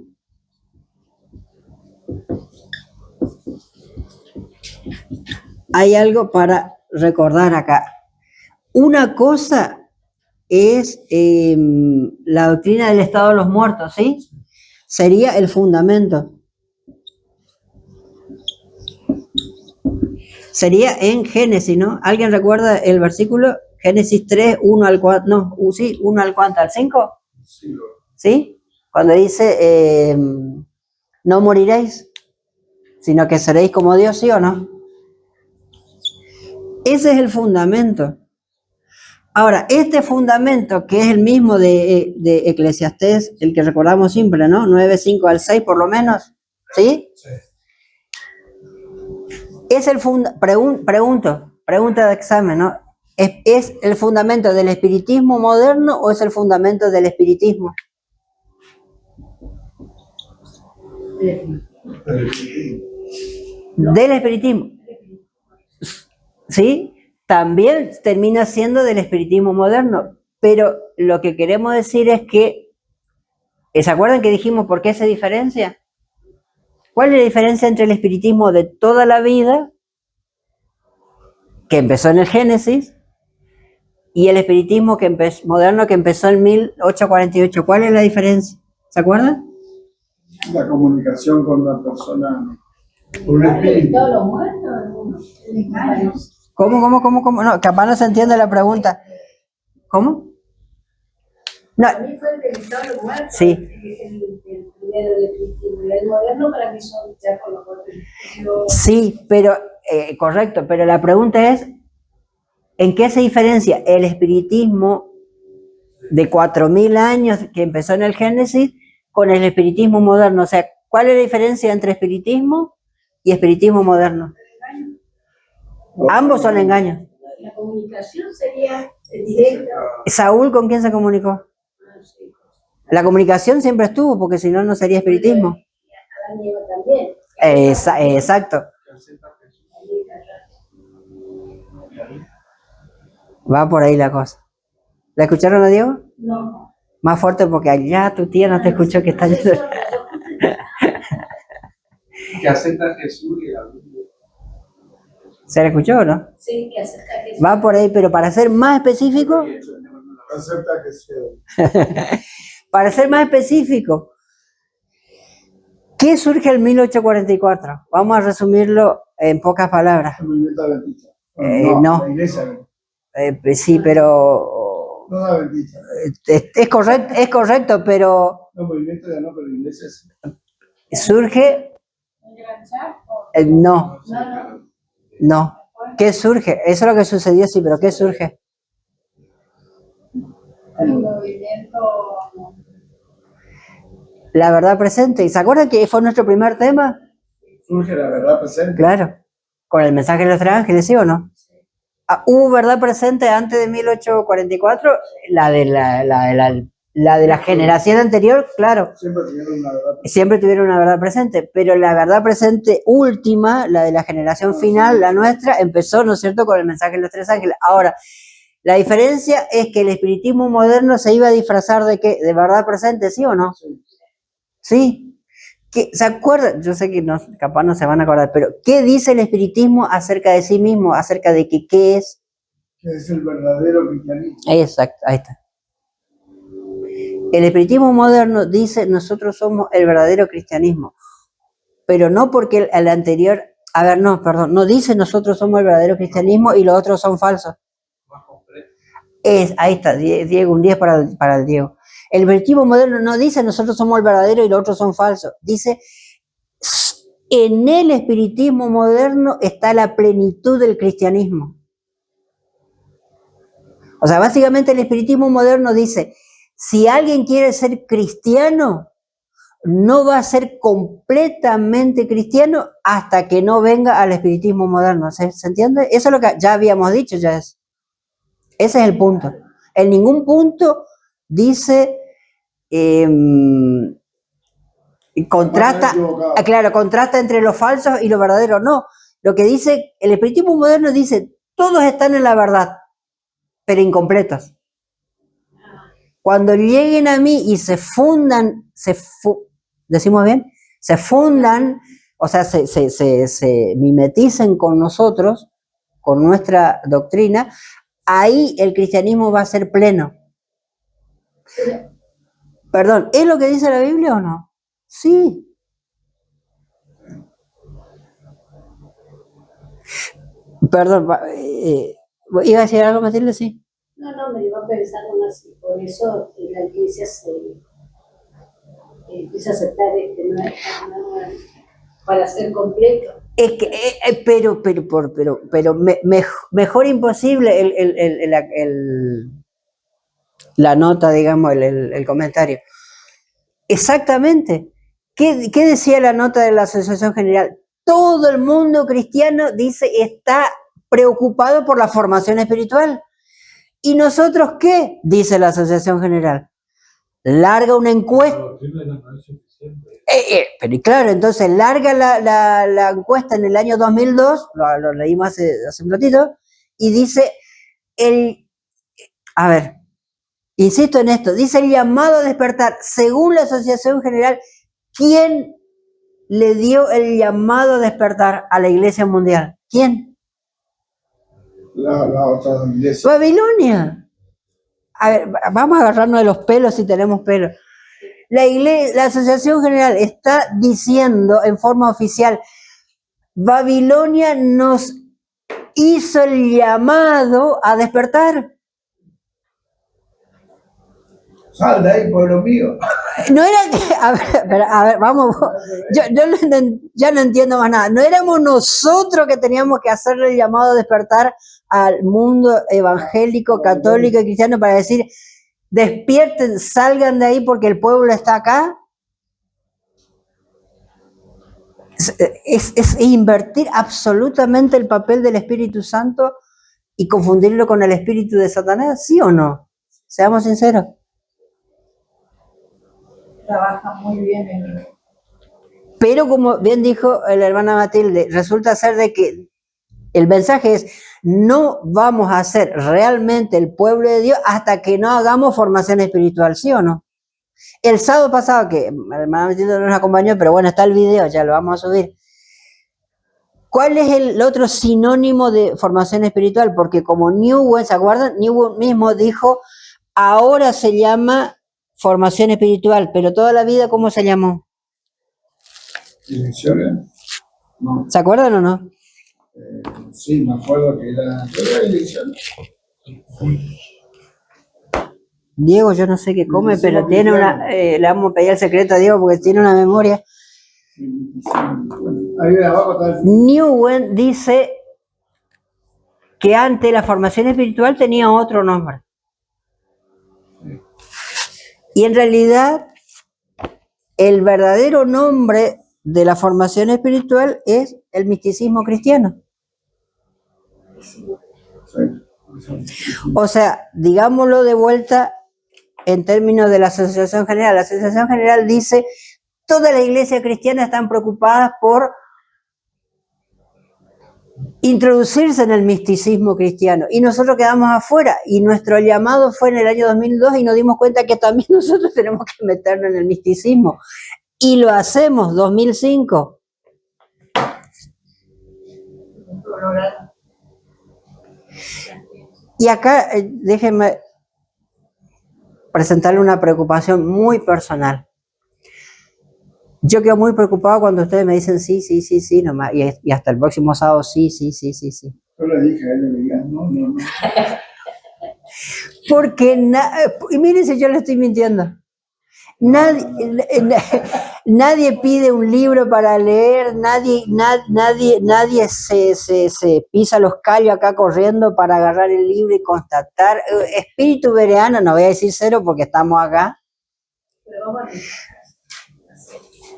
hay algo para recordar acá? Una cosa es la doctrina del estado de los muertos, ¿sí? Sería el fundamento. Sería en Génesis, ¿no? ¿Alguien recuerda el versículo? Génesis 3, 1 al 4, no, sí, 1 al cuánto, al 5. ¿Sí? Cuando dice, no moriréis, sino que seréis como Dios, ¿sí o no? Ese es el fundamento. Ahora, este fundamento, que es el mismo de Eclesiastés, el que recordamos siempre, ¿no? 9, 5 al 6 por lo menos, ¿sí? Sí. Es el pregunta de examen, ¿no? ¿Es el fundamento del espiritismo moderno o es el fundamento del espiritismo? Del espiritismo. ¿Sí? También termina siendo del espiritismo moderno, pero lo que queremos decir es que, ¿se acuerdan que dijimos por qué se diferencia? ¿Cuál es la diferencia entre el espiritismo de toda la vida, que empezó en el Génesis, y el espiritismo moderno que empezó en 1848. ¿Cuál es la diferencia? ¿Se acuerdan? La comunicación con una persona, con un espíritu. Todos los muertos, el engaño. ¿Cómo? No, capaz no se entiende la pregunta. ¿Cómo? No, Para mí fue el de todos los muertos. sí. El primero, el espiritismo. Y el moderno para mí son ya con los muertos. Sí, pero, correcto, pero la pregunta es, ¿en qué se diferencia el espiritismo de 4000 años que empezó en el Génesis con el espiritismo moderno? O sea, ¿cuál es la diferencia entre espiritismo y espiritismo moderno? Ambos son engaños. La comunicación sería directa. ¿Saúl con quién se comunicó? La comunicación siempre estuvo, porque si no, no sería espiritismo. Adán y Eva también. Exacto. Va por ahí la cosa. ¿La escucharon a Diego? No. Más fuerte porque allá tu tía no te escuchó que está yendo. Que acepta a Jesús y la Biblia. ¿Se la escuchó o no? Sí, que acerca a Jesús. Va por ahí, pero para ser más específico, Acepta que sea. para ser más específico, ¿qué surge en 1844? Vamos a resumirlo en pocas palabras. El movimiento adventista. No. La iglesia. Sí, pero No la adventista. es correcto, pero No, movimiento ya no, pero la iglesia sí. surge, ¿Enganchar? no, No. no. ¿Qué surge? Eso es lo que sucedió, sí, pero ¿qué surge? El movimiento. La verdad presente. ¿Y se acuerdan que fue nuestro primer tema? Surge la verdad presente. Claro, con el mensaje de los tres ángeles, ¿sí o no? ¿Hubo verdad presente antes de 1844? La de la generación anterior, claro. Siempre tuvieron una verdad presente. Siempre tuvieron una verdad presente, pero la verdad presente última, la de la generación final, la nuestra, empezó, ¿no es cierto?, con el mensaje de los tres ángeles. Ahora, la diferencia es que el espiritismo moderno se iba a disfrazar ¿de qué? ¿De verdad presente, sí o no? ¿Sí? ¿Se acuerdan? Yo sé que no, capaz no se van a acordar, pero ¿qué dice el espiritismo acerca de sí mismo, acerca de que qué es? Que es el verdadero cristianismo. Exacto, ahí está. El espiritismo moderno dice nosotros somos el verdadero cristianismo, pero no porque el anterior, no dice nosotros somos el verdadero cristianismo y los otros son falsos. Más completo. Ahí está, Diego, un 10 para el Diego. El espiritismo moderno no dice nosotros somos el verdadero y los otros son falsos. Dice, en el espiritismo moderno está la plenitud del cristianismo. O sea, básicamente el espiritismo moderno dice, si alguien quiere ser cristiano, no va a ser completamente cristiano hasta que no venga al espiritismo moderno. ¿Se entiende? Eso es lo que ya habíamos dicho, ese es el punto. En ningún punto dice contrasta entre lo falso y lo verdadero. No, lo que dice el espiritismo moderno dice, todos están en la verdad, pero incompletos. Cuando lleguen a mí y se fundan, ¿decimos bien? Se fundan, o sea, se mimeticen con nosotros, con nuestra doctrina, ahí el cristianismo va a ser pleno. Perdón, ¿es lo que dice la Biblia o no? Sí. Perdón, ¿iba a decir algo, Matilde? Sí. No, me iba a pensar más así. Por eso la iglesia empieza a aceptar para ser completo. Es que, pero mejor imposible la nota, digamos, el comentario. Exactamente. ¿Qué decía la nota de la Asociación General? Todo el mundo cristiano, dice, está preocupado por la formación espiritual. ¿Y nosotros qué? Dice la Asociación General. Larga una encuesta. Pero claro, entonces larga la encuesta en el año 2002, lo leímos hace un ratito, y dice, insisto en esto, dice el llamado a despertar, según la Asociación General, ¿quién le dio el llamado a despertar a la Iglesia Mundial? ¿Quién? La otra iglesia. Babilonia. A ver, vamos a agarrarnos de los pelos si tenemos pelos. La Asociación General está diciendo en forma oficial, Babilonia nos hizo el llamado a despertar. Sal de ahí, pueblo mío. No era que, a ver, vamos, yo ya no entiendo más nada. No éramos nosotros que teníamos que hacerle el llamado a despertar al mundo evangélico, católico y cristiano para decir, despierten, salgan de ahí porque el pueblo está acá. Es invertir absolutamente el papel del Espíritu Santo y confundirlo con el espíritu de Satanás, ¿sí o no? Seamos sinceros. Trabaja muy bien en Pero como bien dijo la hermana Matilde, resulta ser de que el mensaje es, no vamos a ser realmente el pueblo de Dios hasta que no hagamos formación espiritual, ¿sí o no? El sábado pasado, que la hermana Matilde no nos acompañó, pero bueno, está el video, ya lo vamos a subir. ¿Cuál es el otro sinónimo de formación espiritual? Porque como Newell, ¿se acuerdan? Newell mismo dijo, ahora se llama formación espiritual, pero toda la vida, ¿cómo se llamó? ¿Elecciones? No. ¿Se acuerdan o no? Sí, me acuerdo que era elecciones. Diego, yo no sé qué come, pero tiene una... le vamos a pedir el secreto a Diego porque tiene una memoria. Ahí abajo está el... Newell dice que antes la formación espiritual tenía otro nombre. Y en realidad, el verdadero nombre de la formación espiritual es el misticismo cristiano. O sea, digámoslo de vuelta en términos de la Asociación General. La Asociación General dice, toda la iglesia cristiana están preocupadas por introducirse en el misticismo cristiano y nosotros quedamos afuera y nuestro llamado fue en el año 2002 y nos dimos cuenta que también nosotros tenemos que meternos en el misticismo y lo hacemos 2005. Y acá déjenme presentarle una preocupación muy personal. Yo quedo muy preocupado cuando ustedes me dicen sí, nomás, y hasta el próximo sábado sí. Yo le dije a él, le dije, no. Porque, y miren si yo le estoy mintiendo. Nadie pide un libro para leer, nadie se pisa los callos acá corriendo para agarrar el libro y constatar. Espíritu bereano, no voy a decir cero porque estamos acá.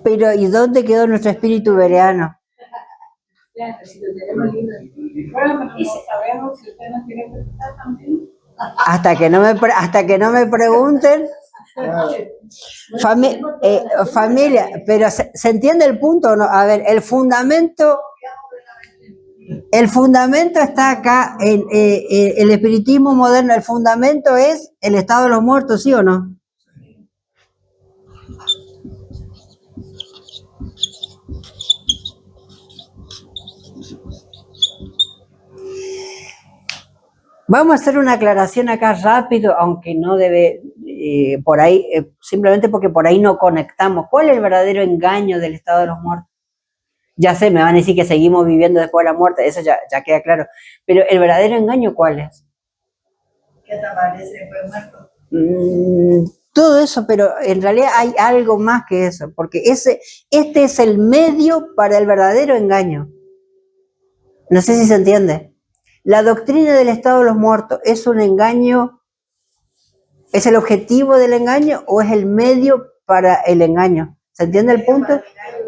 Pero, ¿y dónde quedó nuestro espíritu bereano? Claro, si lo tenemos libre. Bueno, pero no sabemos si usted nos quiere preguntar también. Hasta que no me pregunten. Familia, pero ¿se entiende el punto o no? A ver, el fundamento está acá en el espiritismo moderno. El fundamento es el estado de los muertos, ¿sí o no? Vamos a hacer una aclaración acá rápido, aunque no debe, por ahí, simplemente porque por ahí no conectamos. ¿Cuál es el verdadero engaño del estado de los muertos? Ya sé, me van a decir que seguimos viviendo después de la muerte, eso ya queda claro. Pero ¿el verdadero engaño cuál es? ¿Qué te parece después muerto? Todo eso, pero en realidad hay algo más que eso, porque este es el medio para el verdadero engaño. No sé si se entiende. La doctrina del estado de los muertos es un engaño, ¿es el objetivo del engaño o es el medio para el engaño? ¿Se entiende el punto?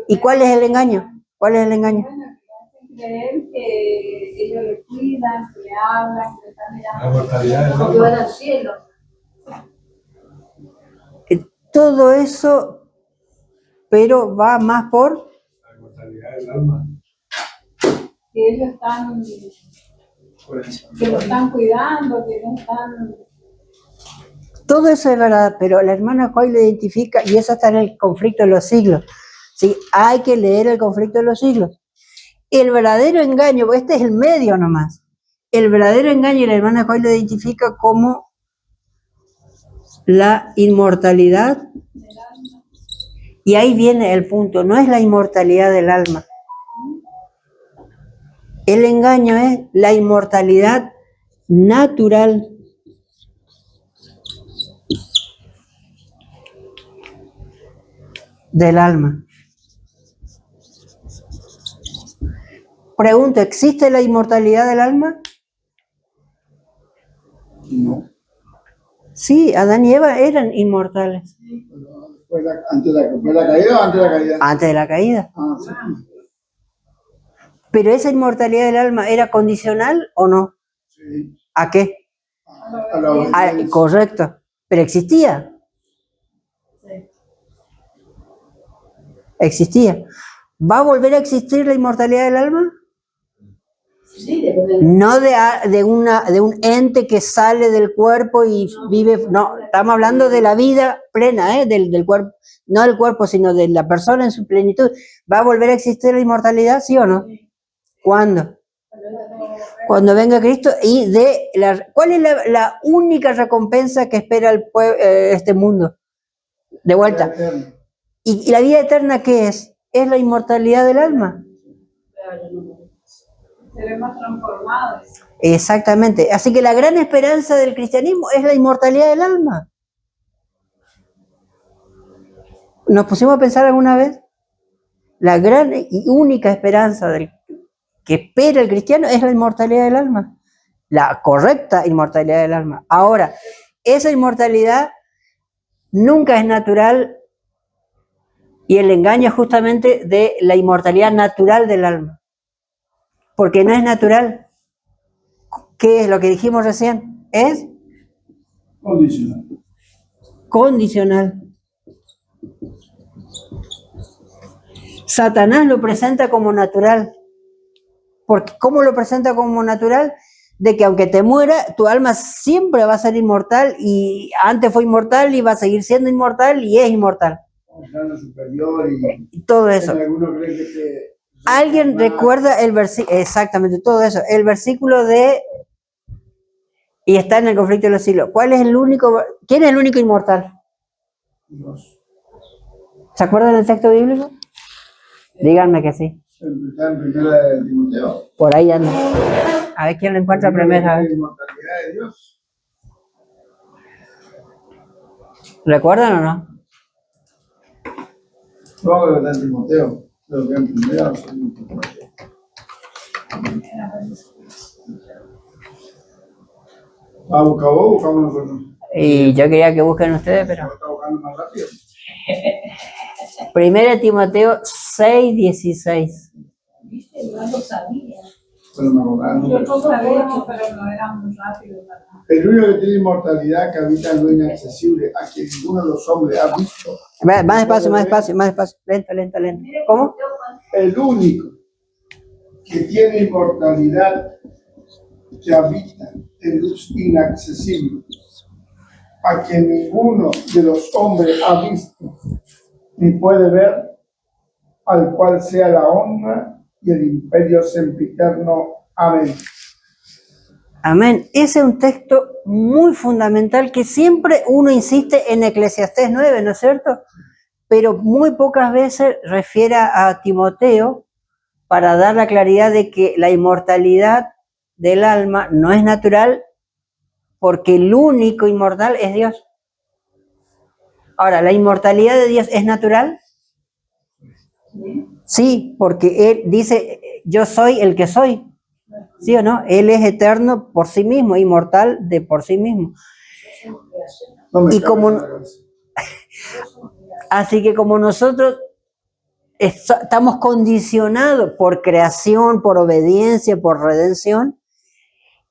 ¿Y cuál es el engaño? ¿Cuál es el engaño? Bueno, que hacen creer que ellos le cuidan, que le hablan, que le están mirando. La mortalidad del Que van alma. al cielo. Todo eso, pero va más por... La mortalidad del alma. Que ellos están, que lo están cuidando, que no están... Todo eso es verdad, pero la hermana Joy lo identifica y eso está en el conflicto de los siglos. ¿Sí? Hay que leer el conflicto de los siglos. El verdadero engaño, este es el medio nomás. El verdadero engaño, la hermana Joy lo identifica como la inmortalidad. Y ahí viene el punto, no es la inmortalidad del alma. El engaño es la inmortalidad natural. Del alma. Pregunto, ¿existe la inmortalidad del alma? No. Sí, Adán y Eva eran inmortales. Pero antes de la caída o antes de la caída. Antes de la caída. Ah, sí. Pero esa inmortalidad del alma, ¿era condicional o no? Sí. ¿A qué? A la obediencia. Correcto. ¿Pero existía? Existía. ¿Va a volver a existir la inmortalidad del alma? No de un ente que sale del cuerpo y vive, no, estamos hablando de la vida plena, del cuerpo, no del cuerpo, sino de la persona en su plenitud. ¿Va a volver a existir la inmortalidad, sí o no? ¿Cuándo? Cuando venga Cristo. Y ¿cuál es la única recompensa que espera este mundo? De vuelta. ¿Y la vida eterna qué es? Es la inmortalidad del alma. Seremos transformados. Exactamente. Así que la gran esperanza del cristianismo es la inmortalidad del alma. ¿Nos pusimos a pensar alguna vez? La gran y única esperanza que espera el cristiano es la inmortalidad del alma. La correcta inmortalidad del alma. Ahora, esa inmortalidad nunca es natural y el engaño es justamente de la inmortalidad natural del alma. Porque no es natural. ¿Qué es lo que dijimos recién? Es Condicional. Condicional. Satanás lo presenta como natural. Porque ¿cómo lo presenta como natural? De que aunque te muera, tu alma siempre va a ser inmortal y antes fue inmortal y va a seguir siendo inmortal y es inmortal. Un plano superior y todo eso. Algunos creen que ¿Alguien recuerda el versículo? Exactamente, todo eso. El versículo de... Y está en el conflicto de los siglos. ¿Cuál es el único? ¿Quién es el único inmortal? Dios. ¿Se acuerdan del texto bíblico? Díganme que sí. Está en primera de Timoteo. Por ahí anda. A ver quién lo encuentra primero. La inmortalidad de Dios. ¿Recuerdan o no? No, pero está en Timoteo. Creo que en primera o segunda. ¿Va a buscar vos o buscamos nosotros? Y yo quería que busquen ustedes, pero... ¿Está buscando más rápido? Primera Timoteo 6:16. Yo no sabía. Pero me acordaron. Nosotros sabíamos, pero no era muy rápido, ¿verdad? El único que tiene inmortalidad que habita en lo inaccesible, a quien ninguno de los hombres ha visto. Más despacio, más despacio, más despacio. Lento, lento, lento. ¿Cómo? El único que tiene inmortalidad que habita en luz inaccesible, a quien ninguno de los hombres ha visto ni puede ver, al cual sea la honra y el imperio sempiterno. Amén. Amén. Ese es un texto muy fundamental que siempre uno insiste en Eclesiastés 9, ¿no es cierto? Pero muy pocas veces refiere a Timoteo para dar la claridad de que la inmortalidad del alma no es natural porque el único inmortal es Dios. Ahora, ¿la inmortalidad de Dios es natural? Sí, porque Él dice, yo soy el que soy. ¿Sí o no? Él es eterno por sí mismo, inmortal de por sí mismo. Y como, así que como nosotros estamos condicionados por creación, por obediencia, por redención,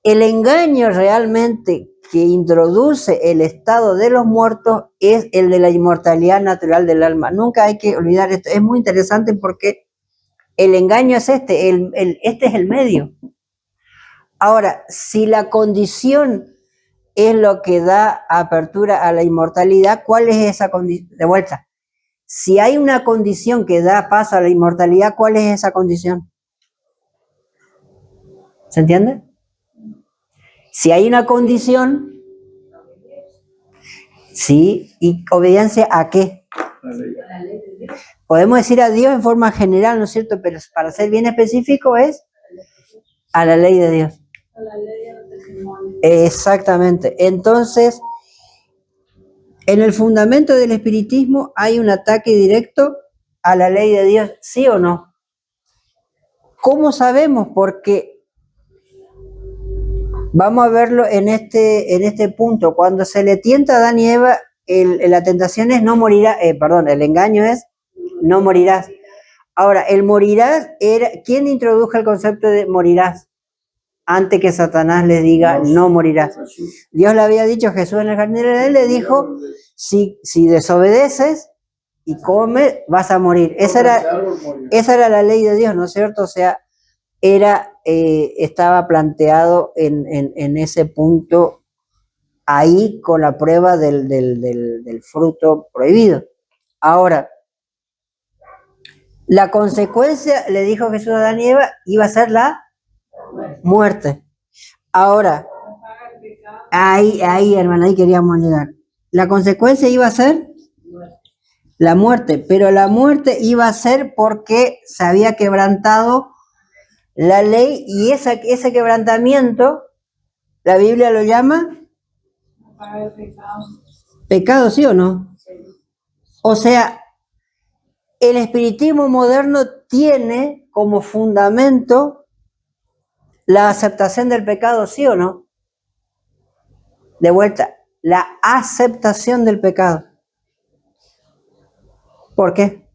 el engaño realmente que introduce el estado de los muertos es el de la inmortalidad natural del alma. Nunca hay que olvidar esto. Es muy interesante porque el engaño es este es el medio. Ahora, si la condición es lo que da apertura a la inmortalidad, ¿cuál es esa condición? De vuelta, si hay una condición que da paso a la inmortalidad, ¿cuál es esa condición? ¿Se entiende? Si hay una condición, ¿Sí? ¿Y obediencia a qué? La ley. Podemos decir a Dios en forma general, ¿no es cierto? Pero para ser bien específico es a la ley de Dios. A la ley de los testimonios. Exactamente. Entonces, en el fundamento del espiritismo hay un ataque directo a la ley de Dios, ¿sí o no? ¿Cómo sabemos? Porque vamos a verlo en este punto. Cuando se le tienta a Adán y Eva, la tentación es no morirás, el engaño es no morirás. Ahora, el morirás era, ¿quién introdujo el concepto de morirás? Antes que Satanás le diga no morirás. Dios le había dicho a Jesús en el jardín del Edén, le dijo, si desobedeces y comes, vas a morir. Esa era la ley de Dios, ¿no es cierto? O sea, estaba planteado en ese punto ahí con la prueba del fruto prohibido. Ahora, la consecuencia, le dijo Jesús a Adán y Eva, iba a ser la muerte. Ahora, ahí, hermano, ahí queríamos llegar. La consecuencia iba a ser la muerte, pero la muerte iba a ser porque se había quebrantado la ley y ese quebrantamiento, la Biblia lo llama pecado, ¿sí o no? O sea, el espiritismo moderno tiene como fundamento la aceptación del pecado, ¿sí o no? De vuelta, la aceptación del pecado. ¿Por qué?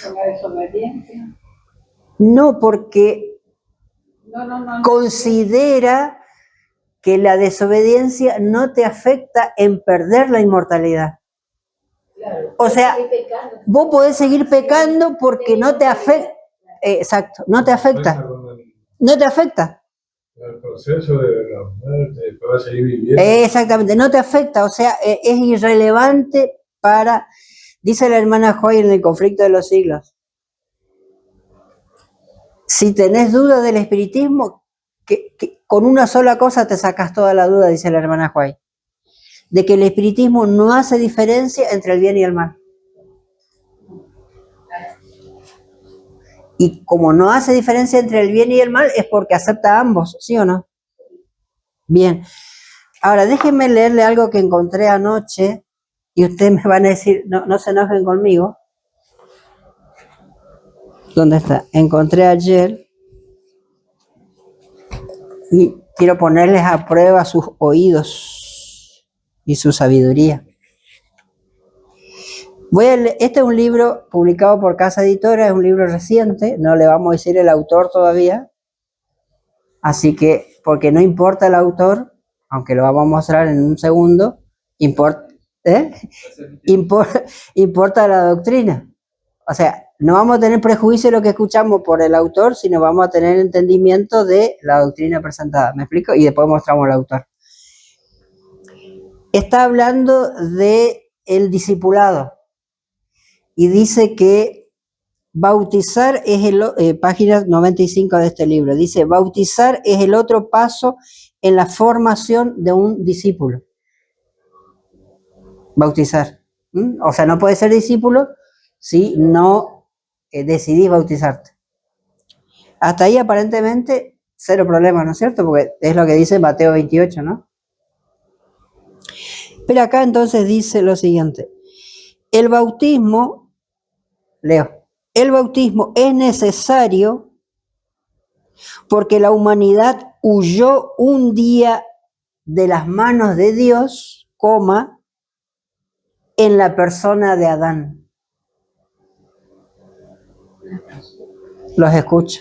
Por la desobediencia. No, porque considera que la desobediencia no te afecta en perder la inmortalidad. Claro, O sea, vos podés seguir pecando porque no te afecta. Exacto, no te afecta. No te afecta. El proceso de la muerte, después va a seguir viviendo. Exactamente, no te afecta. O sea, es irrelevante para, dice la hermana Joy en el conflicto de los siglos. Si tenés duda del espiritismo, que con una sola cosa te sacas toda la duda, dice la hermana Joy. De que el espiritismo no hace diferencia entre el bien y el mal. Y como no hace diferencia entre el bien y el mal, es porque acepta a ambos, ¿sí o no? Bien. Ahora, déjenme leerle algo que encontré anoche, y ustedes me van a decir, no se enojen conmigo. ¿Dónde está? Encontré ayer, y quiero ponerles a prueba sus oídos y su sabiduría. Este es un libro publicado por Casa Editora, es un libro reciente, no le vamos a decir el autor todavía, así que, porque no importa el autor, aunque lo vamos a mostrar en un segundo, importa la doctrina. O sea, no vamos a tener prejuicio de lo que escuchamos por el autor, sino vamos a tener entendimiento de la doctrina presentada. ¿Me explico? Y después mostramos al autor. Está hablando de el discipulado. Y dice que bautizar es página 95 de este libro, dice, bautizar es el otro paso en la formación de un discípulo. Bautizar. O sea, no puedes ser discípulo si no decidís bautizarte. Hasta ahí aparentemente cero problema, ¿no es cierto? Porque es lo que dice Mateo 28, ¿no? Pero acá entonces dice lo siguiente. El bautismo, leo, el bautismo es necesario porque la humanidad huyó un día de las manos de Dios, en la persona de Adán. Los escucho.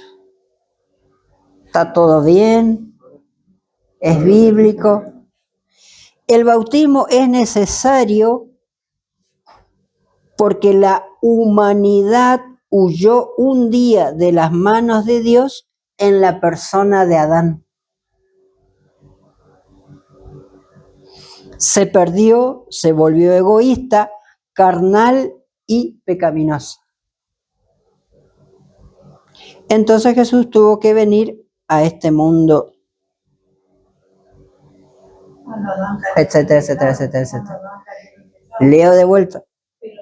Está todo bien, es bíblico. El bautismo es necesario porque la humanidad huyó un día de las manos de Dios en la persona de Adán. Se perdió, se volvió egoísta, carnal y pecaminoso. Entonces Jesús tuvo que venir a este mundo Cuando Adán cayó. etcétera, etcétera, etcétera, etcétera. Cuando Adán cayó. Leo de vuelta. Pero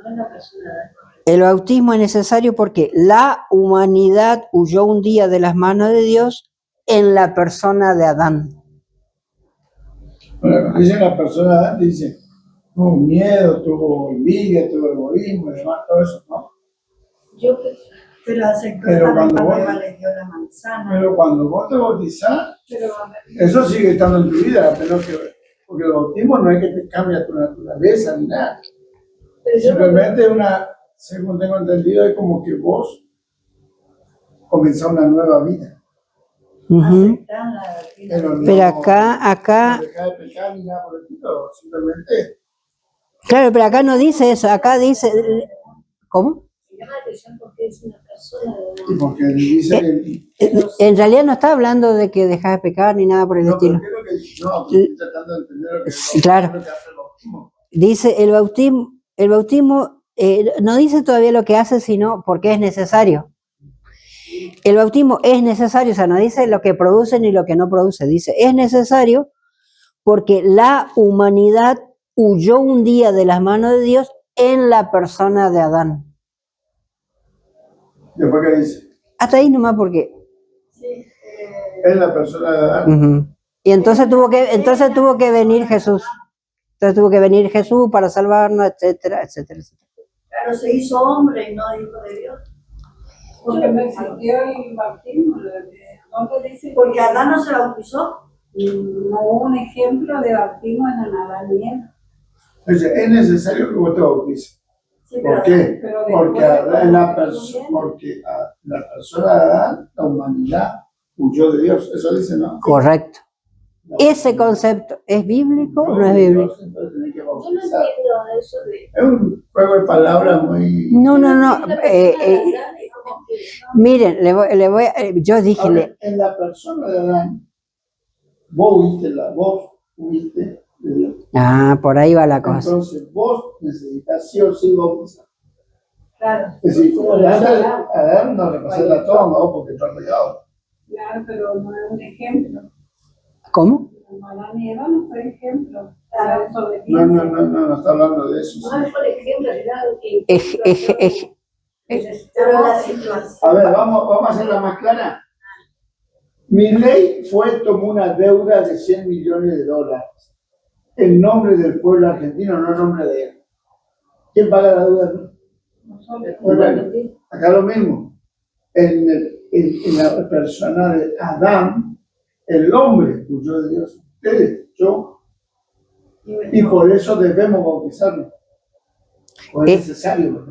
no es la persona de Adán. El bautismo es necesario porque la humanidad huyó un día de las manos de Dios en la persona de Adán. Bueno, cuando dice la persona de Adán, dice, tuvo miedo, tuvo envidia, tuvo egoísmo y demás, todo eso, ¿no? Pero aceptó Pero también cuando cuando vos- Eva le dio la manzana. Pero cuando vos te bautizás, Pero eso sigue estando en tu vida, pero porque el bautismo no es que te cambie tu naturaleza ni nada. Simplemente según tengo entendido, es como que vos comenzás una nueva vida. Ujú. aceptan la vida. Pero no, Pero acá, no dejar de pecar ni nada por el estilo, simplemente claro, pero acá no dice eso, acá dice, ¿cómo? Me llama la atención porque es una persona y porque dice que En realidad no está hablando de que dejas de pecar ni nada por el no, pero estilo. ¿qué es lo que dice? No, estoy tratando de entender lo que Sí, claro. lo que hace el bautismo. Dice el bautismo no dice todavía lo que hace, sino porque es necesario. El bautismo es necesario, o sea, no dice lo que produce ni lo que no produce, dice es necesario porque la humanidad huyó un día de las manos de Dios en la persona de Adán. Después que dice, Hasta ahí nomás porque... es la persona de Adán. Ujú. Y entonces tuvo que venir Jesús. Entonces tuvo que venir Jesús para salvarnos, etcétera, etcétera, etcétera. Claro, se hizo hombre y no hijo de Dios. Porque no existió el bautismo. ¿Dónde dice? Porque Adán no se bautizó. No hubo un ejemplo de bautismo en Adán y Eva. Entonces, es necesario que vos te bautices. Sí, ¿Por pero qué? pero Porque después de la todo persona de Adán, la humanidad, huyó de Dios. Eso dice, ¿no? Correcto. Ese concepto, ¿es bíblico o no es bíblico? Entonces tenés que yo no bautizar. entiendo eso de... Es un juego de palabras muy... No. Miren, yo dije, Ahora, en la persona de Adán, vos fuiste de Dios. por ahí va la cosa. Entonces vos necesitas sí o sí bautizar. Claro. Es decir, como le hace a Adán, no le pasé la toma, ¿no? Porque está pegado. Claro, pero no es un ejemplo. ¿Cómo? Como Adán y Eva no fue ejemplo. La No desobediencia. no está hablando de eso. No fue el ejemplo, era lo que... Pero la situación. A ver, vamos a hacerla más clara. Milei tomó una deuda de $100 millones en nombre del pueblo argentino, no en nombre de él. ¿Quién paga la deuda? Nosotros. Bueno, acá lo mismo. En la persona de Adán, el hombre huyó de Dios. Ustedes, yo. Y por eso debemos bautizarnos. O es necesario.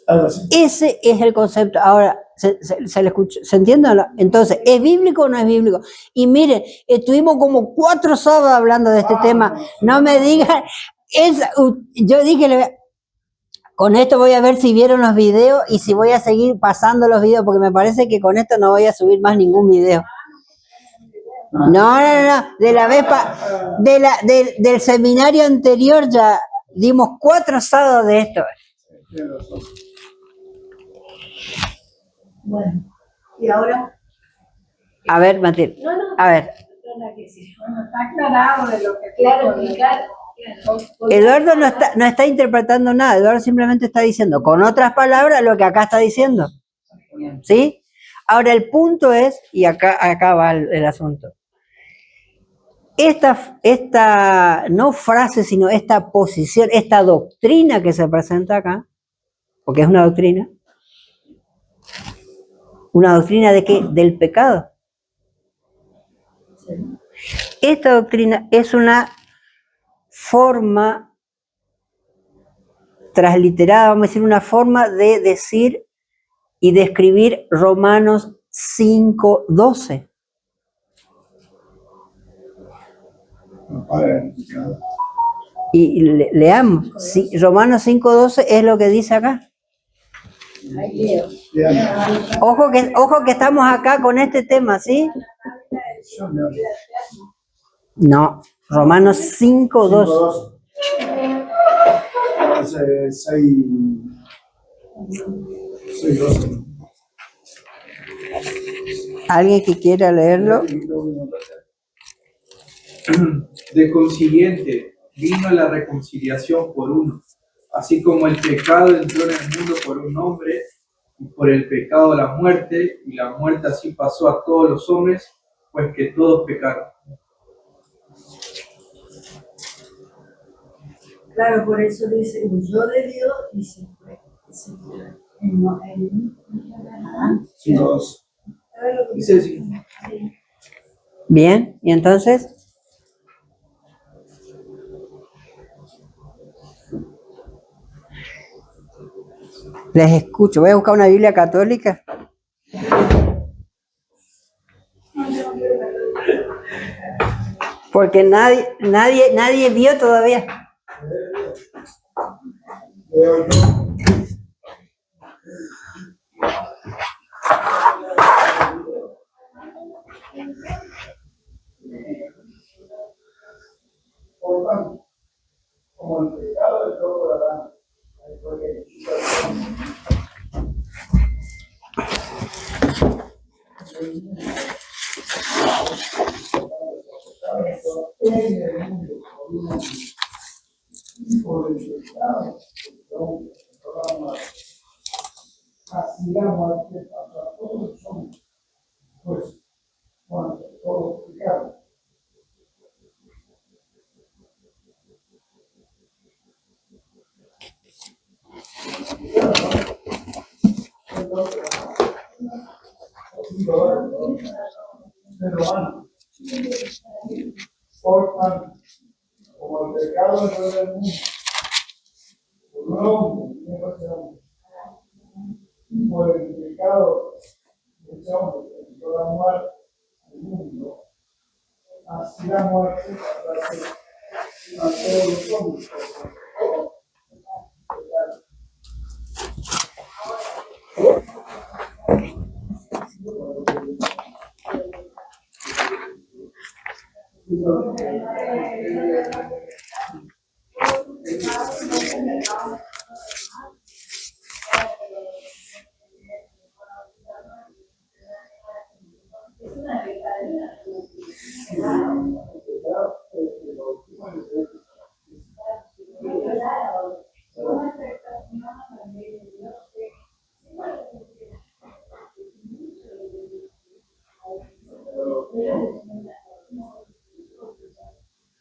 Algo así. ese es el concepto. Ahora, ¿se le escucha? ¿Se entiende o no? Entonces, ¿es bíblico o no es bíblico? Y miren, estuvimos como 4 sábados hablando de este tema. No me digan, yo dije, con esto voy a ver si vieron los videos y si voy a seguir pasando los videos, porque me parece que con esto no voy a subir más ningún video. No, de la vez del seminario anterior ya dimos 4 sábados de esto. Bueno, y ahora... A ver, Matilde, a ver. Bueno, está aclarado de lo que Claro, Eduardo no está interpretando nada, Eduardo simplemente está diciendo, con otras palabras, lo que acá está diciendo. ¿Sí? Ahora, el punto es, y acá va el asunto. Esta no frase, sino esta posición, esta doctrina que se presenta acá, porque es una doctrina de qué? Del pecado. Esta doctrina es una forma transliterada, vamos a decir, una forma de decir y de escribir Romanos 5:12. Y leamos, sí, Romanos 5:12 es lo que dice acá. Ojo que estamos acá con este tema, ¿sí? No, Romanos 5:12. 6:12. ¿Alguien que quiera leerlo? De consiguiente, vino la reconciliación por uno, así como el pecado entró en el mundo por un hombre, y por el pecado la muerte, y la muerte así pasó a todos los hombres, pues que todos pecaron. Claro, por eso dice, huyó de Dios y se fue. Sí, dos. Dice así. Bien, y entonces, les escucho. Voy a buscar una Biblia católica. Porque nadie vio todavía. Por tanto, como el pecado de todo Adán, porque por el pecado, así la muerte para todos somos, pues cuando todos pecados. Pero bueno, por tanto, como el pecado entró en el mundo, por un hombre, y por el pecado de ese hombre, entró la muerte al mundo, así la muerte pasará a todos los hombres.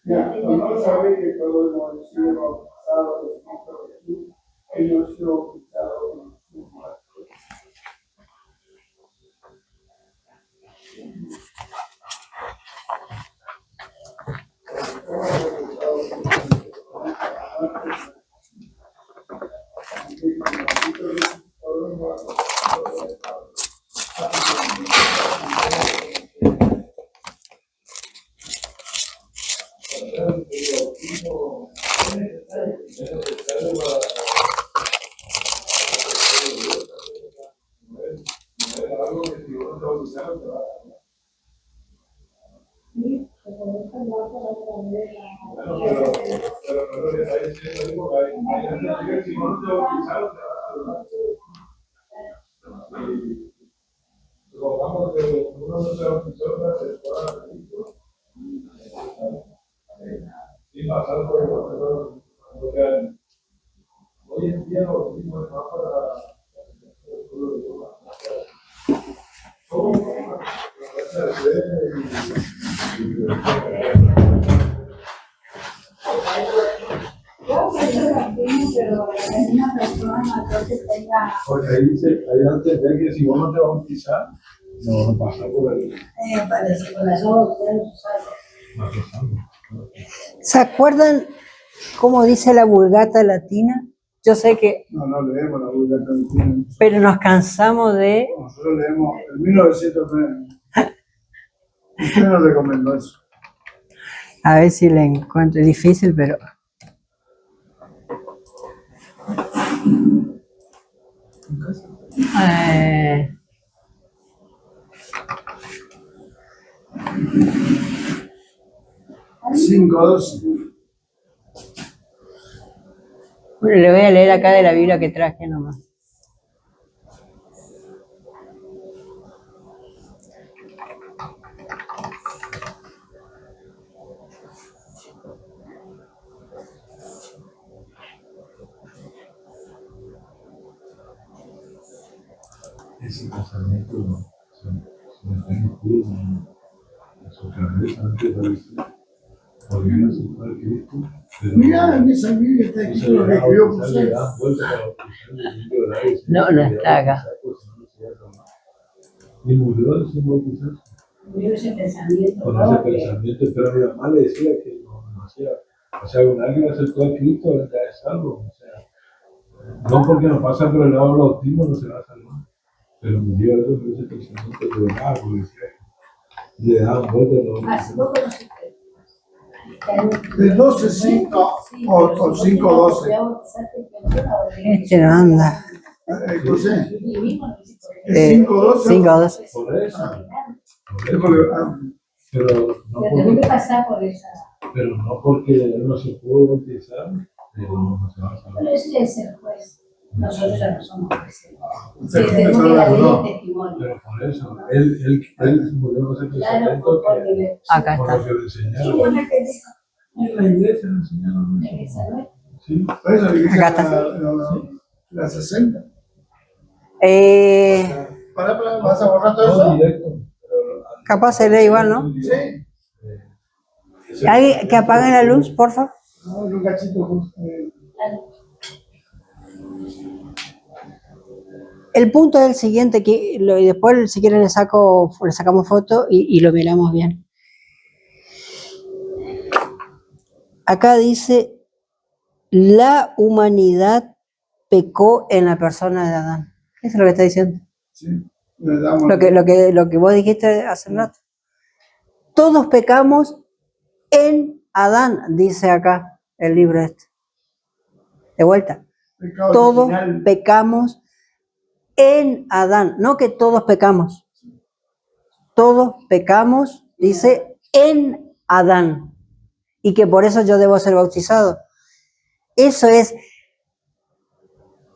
Ya, no sabe que todo hemos sido bautizados en Cristo Jesús, hemos sido bautizados en su muerte. Hoy en día lo mismo más para Pero es una persona mayor que tenga. Porque ahí dice, ahí antes de que si vos no te bautizas, no vas a pasar por ahí. Parece, con eso pueden usar. ¿Se acuerdan cómo dice la Vulgata latina? Yo sé que, no leemos la Biblia Argentina. pero nos cansamos de... Nosotros leemos en 1909. Usted nos recomendó eso. A ver si la encuentro. Es difícil, pero... Eh, 5:12. bueno, le voy a leer acá de la Biblia que traje nomás. ese pensamiento se metió en su cabeza antes de volver a aceptar a Cristo. Pero Mira, en esa Biblia está escrito lo que escribió José. le dan vuelta para bautizar el niño de la No, no está acá. Y murió sin bautizarse. Murió ese pensamiento. Con ese pensamiento, pero mi mamá le decía que no hacía. O sea, cuando alguien aceptó a Cristo, ya es salvo. O sea, no porque nos pasa por el lado del bautismo, no se va a salvar. Pero murió algo con ese pensamiento de verdad, porque decía que le daban vuelta a los Así vos conociste. Del 12.5 o 5.12. Este no anda. José, es 5.12. 5:12. por eso. Es porque, Pero no Tengo que pasar por esa. pero no porque no se pudo bautizar, pero no se va a salvar. Pero ese es el juez. Nosotros ya no somos jueces. Sí, Tenemos que darle no. el testimonio. Pero por eso, él murió con ese Claro, pensamiento porque que le. Acá por lo está. que le Sí, enseñaron. bueno, que dice. En la iglesia le enseñaron eso. Esa, ¿no? Sí. por eso le dije Acá está. la 60. Eh, ¿Vas a borrar todo No eso? directo. capaz se lee igual, ¿no? Sí. ¿Alguien que apague la luz, por favor? No, un cachito. El punto es el siguiente, y después si quieren le sacamos foto y lo miramos bien. Acá dice, la humanidad pecó en la persona de Adán. Eso es lo que está diciendo. Sí. Le damos. Lo que vos dijiste hace un rato. Todos pecamos en Adán, dice acá el libro este. De vuelta. Pecado Todos original. pecamos en Adán, no que todos pecamos. Todos pecamos, dice, en Adán. Y que por eso yo debo ser bautizado. Eso es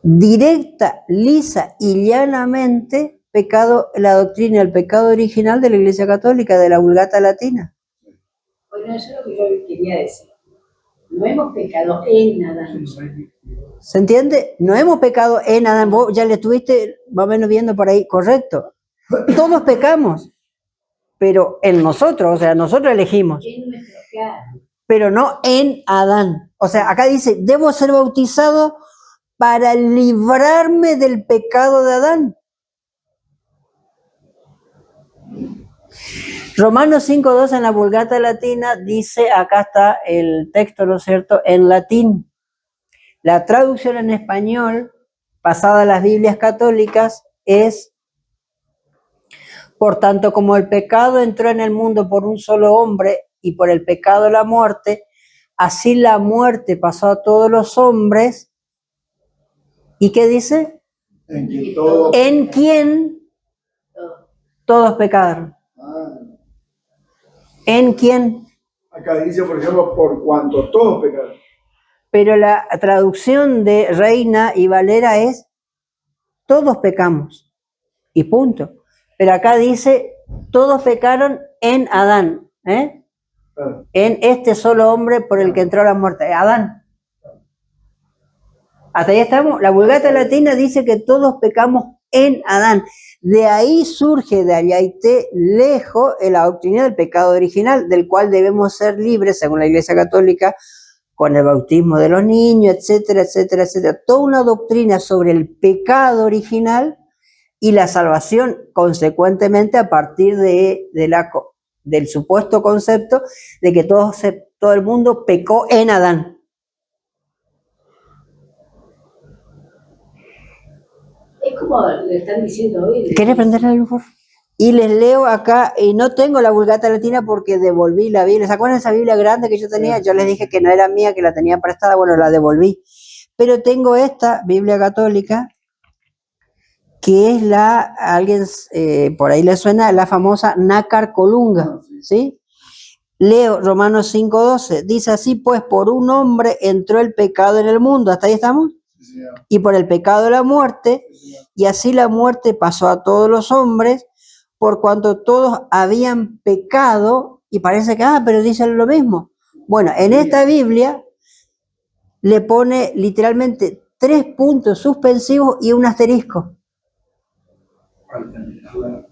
directa, lisa y llanamente pecado, la doctrina, el pecado original de la Iglesia Católica, de la Vulgata Latina. Bueno, eso es lo que yo quería decir. No hemos pecado en nada. ¿Se entiende? No hemos pecado en Adán. Vos ya le estuviste más o menos viendo por ahí, correcto. Todos pecamos, pero en nosotros, o sea, nosotros elegimos, En nuestro claro. pero no en Adán. O sea, acá dice, debo ser bautizado para librarme del pecado de Adán. Romanos 5.2 en la Vulgata Latina dice, acá está el texto, ¿no es cierto?, en latín. La traducción en español, pasada a las Biblias católicas, es: por tanto, como el pecado entró en el mundo por un solo hombre y por el pecado la muerte, así la muerte pasó a todos los hombres. ¿Y qué dice? En que todo. En quien todos pecaron. ¿En quién? Acá dice, por ejemplo, por cuanto todos pecaron. Pero la traducción de Reina y Valera es todos pecamos y punto. Pero acá dice todos pecaron en Adán, ¿eh? Claro. En este solo hombre por el que entró la muerte, Adán. Hasta ahí estamos. La Vulgata Latina dice que todos pecamos en Adán. De ahí surge, de Ayaité lejos, la doctrina del pecado original, del cual debemos ser libres, según la Iglesia Católica, con el bautismo de los niños, etcétera, etcétera, etcétera. Toda una doctrina sobre el pecado original y la salvación, consecuentemente, a partir del supuesto concepto de que todo el mundo pecó en Adán. Es como le están diciendo hoy. ¿Querés prender la luz, por favor? Y les leo acá, y no tengo la Vulgata Latina porque devolví la Biblia. ¿Se acuerdan de esa Biblia grande que yo tenía? Yo les dije que no era mía, que la tenía prestada, bueno, la devolví. Pero tengo esta Biblia católica, que es alguien por ahí le suena, la famosa Nácar Colunga, ¿sí? Leo Romanos 5.12, dice así, pues por un hombre entró el pecado en el mundo, ¿hasta ahí estamos? Y por el pecado la muerte, y así la muerte pasó a todos los hombres, por cuanto todos habían pecado, y parece que, pero dicen lo mismo. Bueno, en esta Biblia le pone literalmente 3 puntos suspensivos y un asterisco. al terminar la...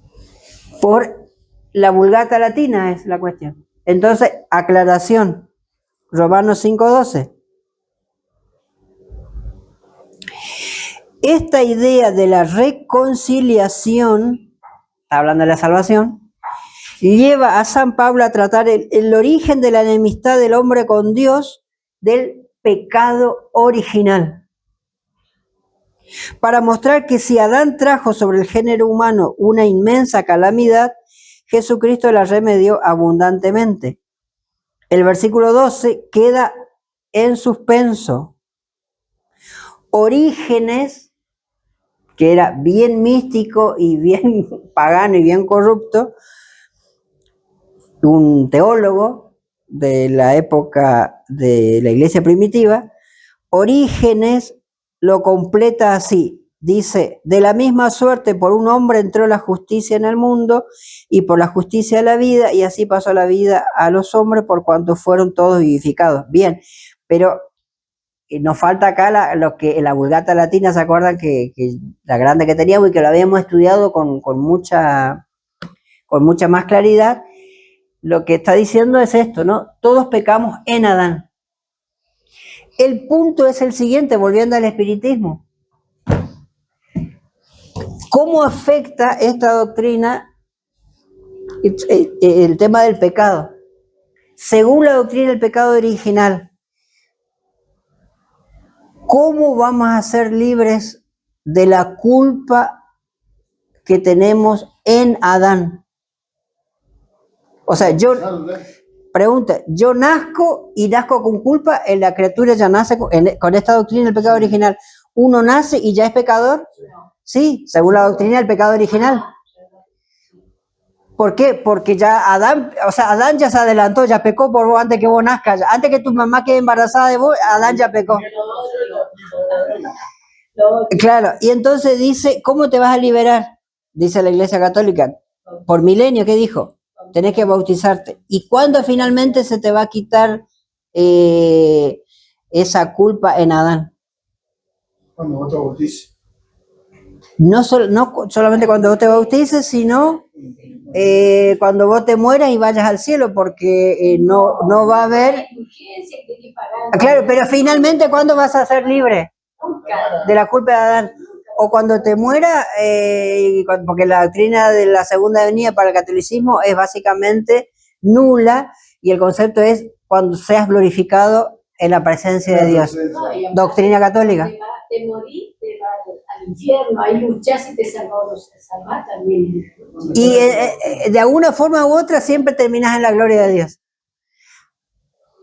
Por la Vulgata Latina es la cuestión. Entonces, aclaración. Romanos 5:12. Esta idea de la reconciliación, está hablando de la salvación, lleva a San Pablo a tratar el origen de la enemistad del hombre con Dios, del pecado original. Para mostrar que si Adán trajo sobre el género humano una inmensa calamidad, Jesucristo la remedió abundantemente. El versículo 12 queda en suspenso. Orígenes, que era bien místico y bien pagano y bien corrupto, un teólogo de la época de la iglesia primitiva, Orígenes lo completa así, dice: de la misma suerte por un hombre entró la justicia en el mundo y por la justicia la vida, y así pasó la vida a los hombres por cuanto fueron todos vivificados. Bien, pero nos falta acá lo que en la Vulgata Latina, ¿se acuerdan? Que la grande que teníamos y que lo habíamos estudiado con mucha más claridad. Lo que está diciendo es esto, ¿no? Todos pecamos en Adán. El punto es el siguiente, volviendo al espiritismo. ¿Cómo afecta esta doctrina el tema del pecado? Según la doctrina del pecado original, ¿cómo vamos a ser libres de la culpa que tenemos en Adán? O sea, pregunta, yo nazco y nazco con culpa, la criatura ya nace con esta doctrina del pecado original. ¿Uno nace y ya es pecador? Sí, según la doctrina del pecado original. ¿Por qué? Porque ya Adán ya se adelantó, ya pecó por vos antes que vos nazcas. Antes que tu mamá quede embarazada de vos, Adán ya pecó. Claro, y entonces dice, ¿cómo te vas a liberar? Dice la Iglesia Católica. Por milenio, ¿qué dijo? Tenés que bautizarte. ¿Y cuándo finalmente se te va a quitar esa culpa en Adán? Cuando vos te bautices. No solamente cuando vos te bautices, sino cuando vos te mueras y vayas al cielo, porque no va a haber... Claro, pero finalmente, ¿cuándo vas a ser libre de la culpa de Adán? O cuando te muera, porque la doctrina de la segunda venida para el catolicismo es básicamente nula, y el concepto es cuando seas glorificado en la presencia de Dios. Doctrina católica. Te morís, te vas al infierno, ahí luchás y te salvás también. Y de alguna forma u otra siempre terminas en la gloria de Dios.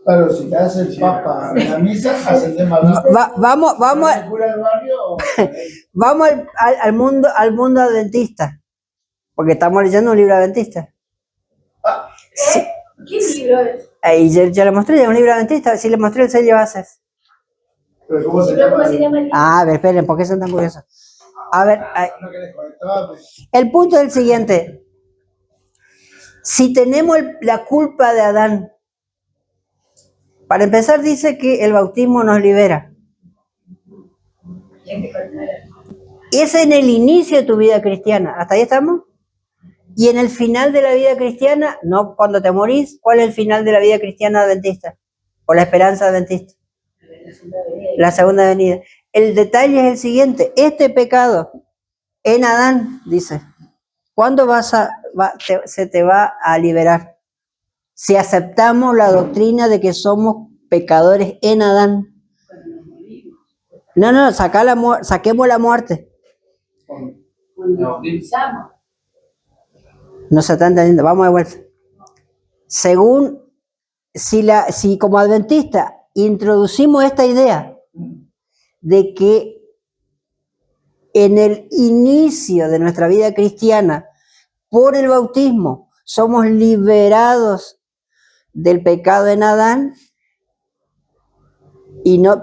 Claro, si te hace el Papa en la misa, ascendés más Vamos al mundo adventista, porque estamos leyendo un libro adventista. Sí. ¿Qué libro es? Ahí ya le mostré, un libro adventista, sí le mostré el sello Haces. ¿Pero cómo se llama? A ver, esperen, ¿por qué son tan curiosos? A ver, el punto es el siguiente. Si tenemos la culpa de Adán, para empezar dice que el bautismo nos libera. Es en el inicio de tu vida cristiana. ¿Hasta ahí estamos? Y en el final de la vida cristiana, no cuando te morís, ¿cuál es el final de la vida cristiana adventista? O la esperanza adventista. La segunda venida. El detalle es el siguiente. Este pecado en Adán, dice, ¿cuándo se te va a liberar? Si aceptamos la doctrina de que somos pecadores en Adán. No, saquemos la muerte. No se está entendiendo, vamos de vuelta. Según, si como adventista introducimos esta idea de que en el inicio de nuestra vida cristiana, por el bautismo, somos liberados del pecado en Adán,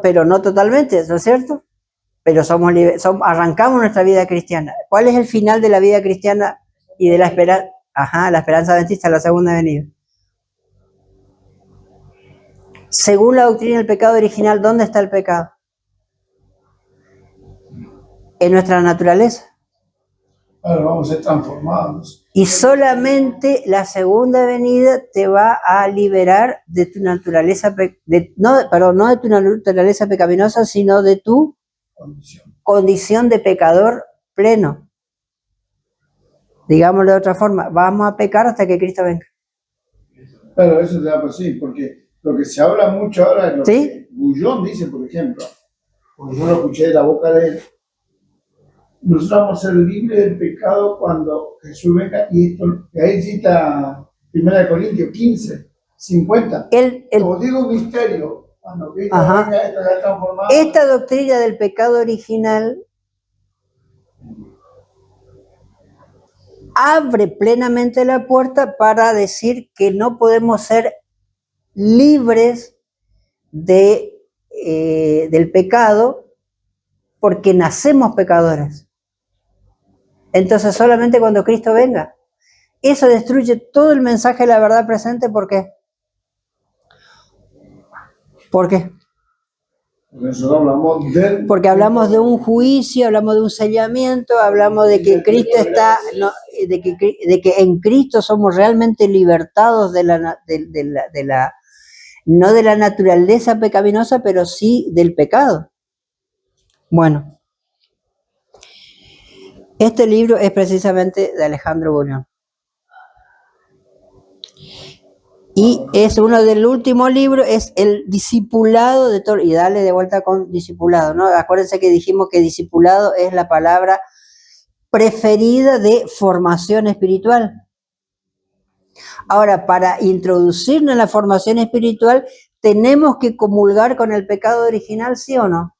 pero no totalmente, ¿no es cierto? Pero arrancamos nuestra vida cristiana. ¿Cuál es el final de la vida cristiana y de la esperanza? La esperanza adventista, la segunda venida. Según la doctrina del pecado original, ¿dónde está el pecado? En nuestra naturaleza. Ahora vamos a ser transformados. Y solamente la segunda venida te va a liberar de tu naturaleza, no de tu naturaleza pecaminosa, sino de tu condición de pecador pleno. Digámoslo de otra forma, vamos a pecar hasta que Cristo venga. Pero eso te da por sí, porque lo que se habla mucho ahora es lo ¿Sí? que Bullón dice, por ejemplo, porque yo lo escuché de la boca de él. Nosotros vamos a ser libres del pecado cuando Jesús venga, y esto, que ahí cita 1 Corintios 15, 50. Como digo, un misterio. Cuando Cristo venga, esto ya está transformado. Esta doctrina del pecado original abre plenamente la puerta para decir que no podemos ser libres del pecado porque nacemos pecadores. Entonces solamente cuando Cristo venga. Eso destruye todo el mensaje de la verdad presente. ¿Por qué? ¿Por qué? Porque hablamos de un juicio, hablamos de un sellamiento, hablamos de que Cristo está, de que en Cristo somos realmente libertados no de la naturaleza pecaminosa, pero sí del pecado. Bueno, este libro es precisamente de Alejandro Bullón. Y es uno del último libro, es el discipulado de todo, y dale de vuelta con discipulado, ¿no? Acuérdense que dijimos que discipulado es la palabra preferida de formación espiritual. Ahora, para introducirnos en la formación espiritual, tenemos que comulgar con el pecado original, ¿sí o no?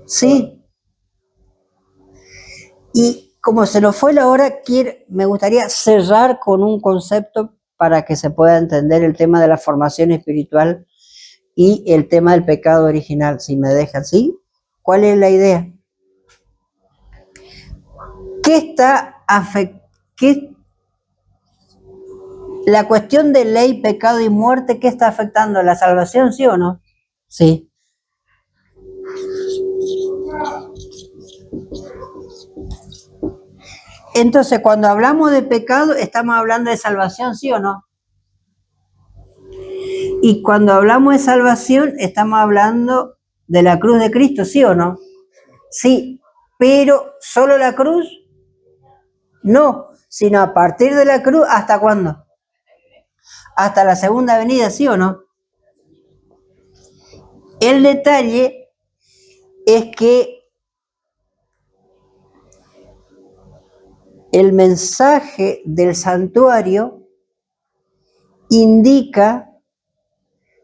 Sí. Y como se nos fue la hora, me gustaría cerrar con un concepto para que se pueda entender el tema de la formación espiritual y el tema del pecado original, si me dejan, ¿sí? ¿Cuál es la idea? La cuestión de ley, pecado y muerte, ¿qué está afectando? ¿La salvación, sí o no? Sí. Entonces, cuando hablamos de pecado, estamos hablando de salvación, ¿sí o no? Y cuando hablamos de salvación, estamos hablando de la cruz de Cristo, ¿sí o no? Sí, pero ¿solo la cruz? No, sino a partir de la cruz, ¿hasta cuándo? Hasta la segunda venida, ¿sí o no? El detalle es que el mensaje del santuario indica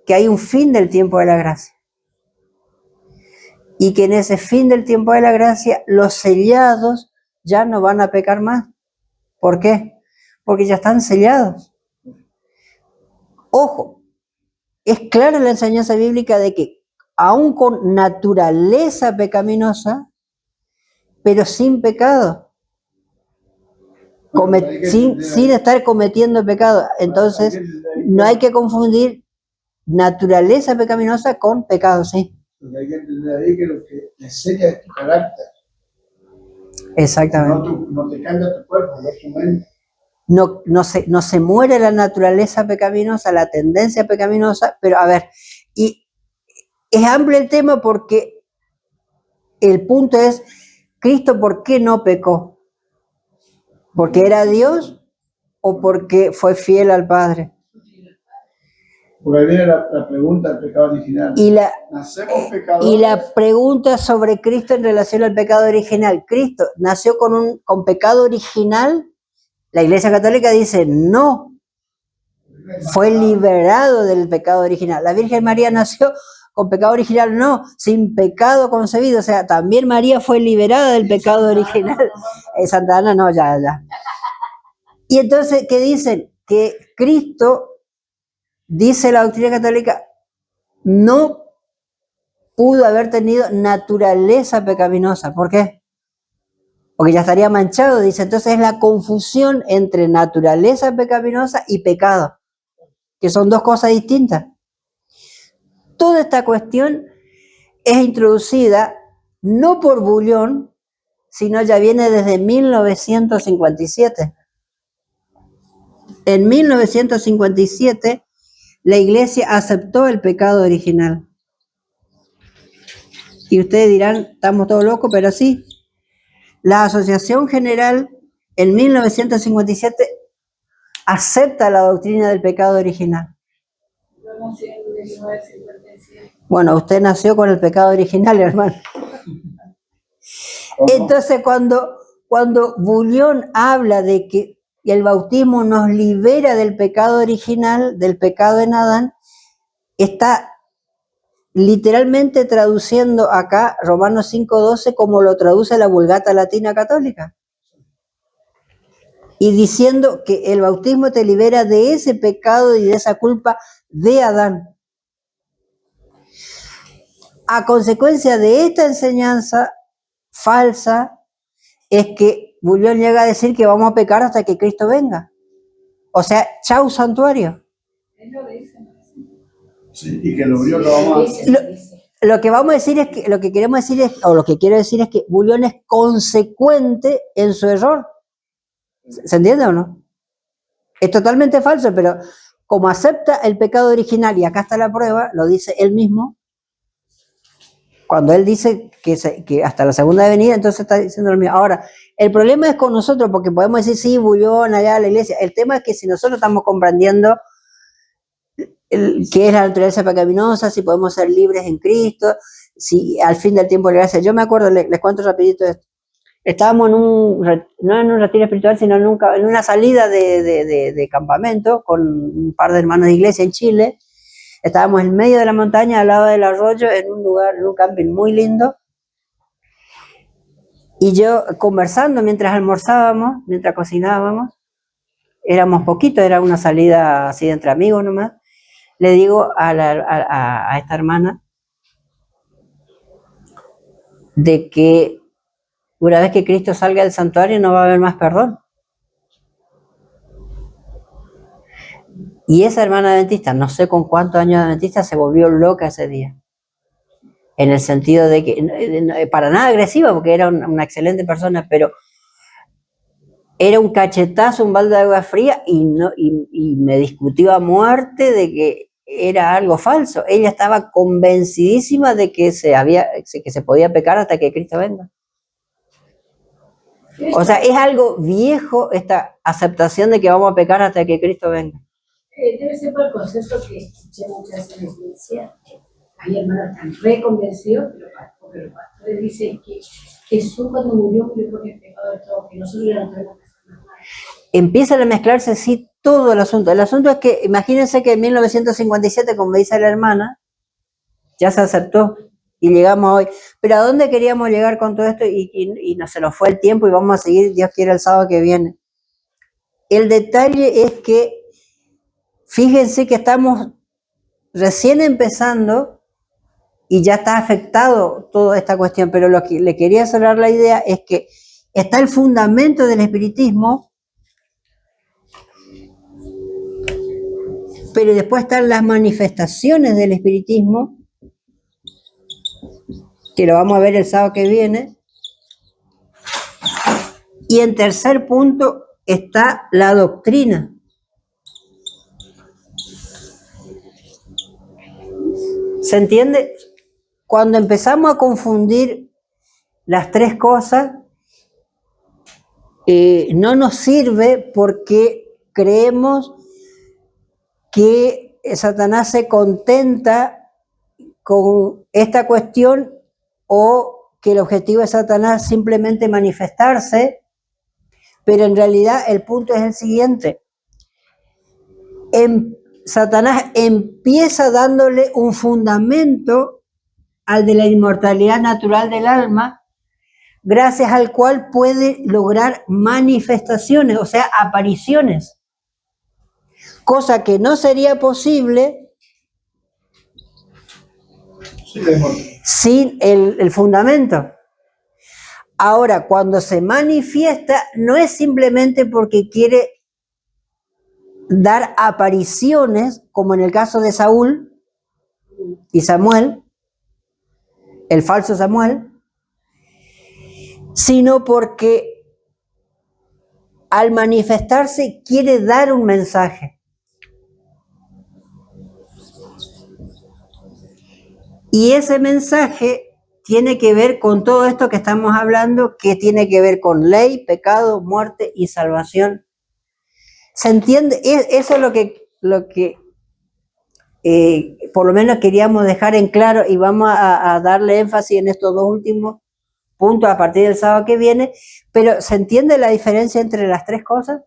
que hay un fin del tiempo de la gracia. Y que en ese fin del tiempo de la gracia, los sellados ya no van a pecar más. ¿Por qué? Porque ya están sellados. Ojo, es clara la enseñanza bíblica de que aún con naturaleza pecaminosa, pero sin pecado, sin estar cometiendo pecado. Entonces, no hay que confundir naturaleza pecaminosa con pecado, ¿sí? Porque hay que entender ahí que lo que te sella es tu carácter. Exactamente. No te cambia tu cuerpo, no tu mente. No se muere la naturaleza pecaminosa, la tendencia pecaminosa, pero a ver, y es amplio el tema porque el punto es, ¿Cristo por qué no pecó? ¿Porque era Dios o porque fue fiel al Padre? Porque ahí viene la pregunta del pecado original. ¿Nacemos pecadores? Y la pregunta sobre Cristo en relación al pecado original. ¿Cristo nació con pecado original? La Iglesia Católica dice no. Fue liberado del pecado original. La Virgen María nació con pecado original, no, sin pecado concebido. O sea, también María fue liberada del pecado original. Santa Ana no, ya. Y entonces, ¿qué dicen? Que Cristo, dice la doctrina católica, no pudo haber tenido naturaleza pecaminosa. ¿Por qué? Porque ya estaría manchado, dice. Entonces es la confusión entre naturaleza pecaminosa y pecado, que son dos cosas distintas. Toda esta cuestión es introducida no por Bullón, sino ya viene desde 1957. En 1957 la Iglesia aceptó el pecado original. Y ustedes dirán, estamos todos locos, pero sí. La Asociación General en 1957 acepta la doctrina del pecado original. Yo nací en 1957. Bueno, usted nació con el pecado original, hermano. Entonces, cuando Bullion habla de que el bautismo nos libera del pecado original, del pecado en Adán, está literalmente traduciendo acá Romanos 5:12 como lo traduce la Vulgata Latina Católica. Y diciendo que el bautismo te libera de ese pecado y de esa culpa de Adán. A consecuencia de esta enseñanza falsa, es que Bullion llega a decir que vamos a pecar hasta que Cristo venga. O sea, chau santuario. Él lo dice. Sí, y que lo vio lo vamos a... Lo que vamos a decir es que, lo que queremos decir es, o lo que quiero decir es que Bullion es consecuente en su error. ¿Se entiende o no? Es totalmente falso, pero como acepta el pecado original, y acá está la prueba, lo dice él mismo, cuando él dice que hasta la segunda venida, entonces está diciendo lo mismo. Ahora, el problema es con nosotros, porque podemos decir, sí, Bullion, allá la iglesia. El tema es que si nosotros estamos comprendiendo qué es la naturaleza pecaminosa, si podemos ser libres en Cristo, si al fin del tiempo le gracia. Yo me acuerdo, les cuento rapidito esto. Estábamos no en un retiro espiritual, sino en una salida de campamento con un par de hermanos de iglesia en Chile. Estábamos en medio de la montaña, al lado del arroyo, en un lugar, en un camping muy lindo. Y yo conversando mientras almorzábamos, mientras cocinábamos, éramos poquitos, era una salida así de entre amigos nomás. Le digo a esta hermana de que una vez que Cristo salga del santuario no va a haber más perdón. Y esa hermana adventista, no sé con cuántos años de adventista, se volvió loca ese día. En el sentido de que, para nada agresiva, porque era una excelente persona, pero era un cachetazo, un balde de agua fría, y me discutió a muerte de que era algo falso. Ella estaba convencidísima de que se podía pecar hasta que Cristo venga. O sea, es algo viejo esta aceptación de que vamos a pecar hasta que Cristo venga. Debe ser por el concepto que escuché muchas veces en la iglesia. Hay hermanos que están reconvencidos, porque los pastores dicen que Jesús cuando murió por el pecado de todos, que nosotros ya no tenemos que hacer nada. Empiezan a mezclarse sí todo el asunto. El asunto es que, imagínense que en 1957, como dice la hermana, ya se aceptó y llegamos hoy. Pero ¿a dónde queríamos llegar con todo esto? Y no se nos fue el tiempo y vamos a seguir, Dios quiere, el sábado que viene. El detalle es que, fíjense que estamos recién empezando y ya está afectado toda esta cuestión, pero lo que le quería cerrar la idea es que está el fundamento del espiritismo, pero después están las manifestaciones del espiritismo, que lo vamos a ver el sábado que viene, y en tercer punto está la doctrina. ¿Se entiende? Cuando empezamos a confundir las tres cosas, no nos sirve porque creemos que Satanás se contenta con esta cuestión o que el objetivo de Satanás simplemente manifestarse, pero en realidad el punto es el siguiente. Satanás empieza dándole un fundamento al de la inmortalidad natural del alma, gracias al cual puede lograr manifestaciones, o sea, apariciones, cosa que no sería posible sin el fundamento. Ahora, cuando se manifiesta, no es simplemente porque quiere dar apariciones, como en el caso de Saúl y Samuel, el falso Samuel, sino porque al manifestarse quiere dar un mensaje. Y ese mensaje tiene que ver con todo esto que estamos hablando, que tiene que ver con ley, pecado, muerte y salvación. ¿Se entiende? Eso es lo que por lo menos queríamos dejar en claro, y vamos a darle énfasis en estos dos últimos puntos a partir del sábado que viene. Pero ¿se entiende la diferencia entre las tres cosas?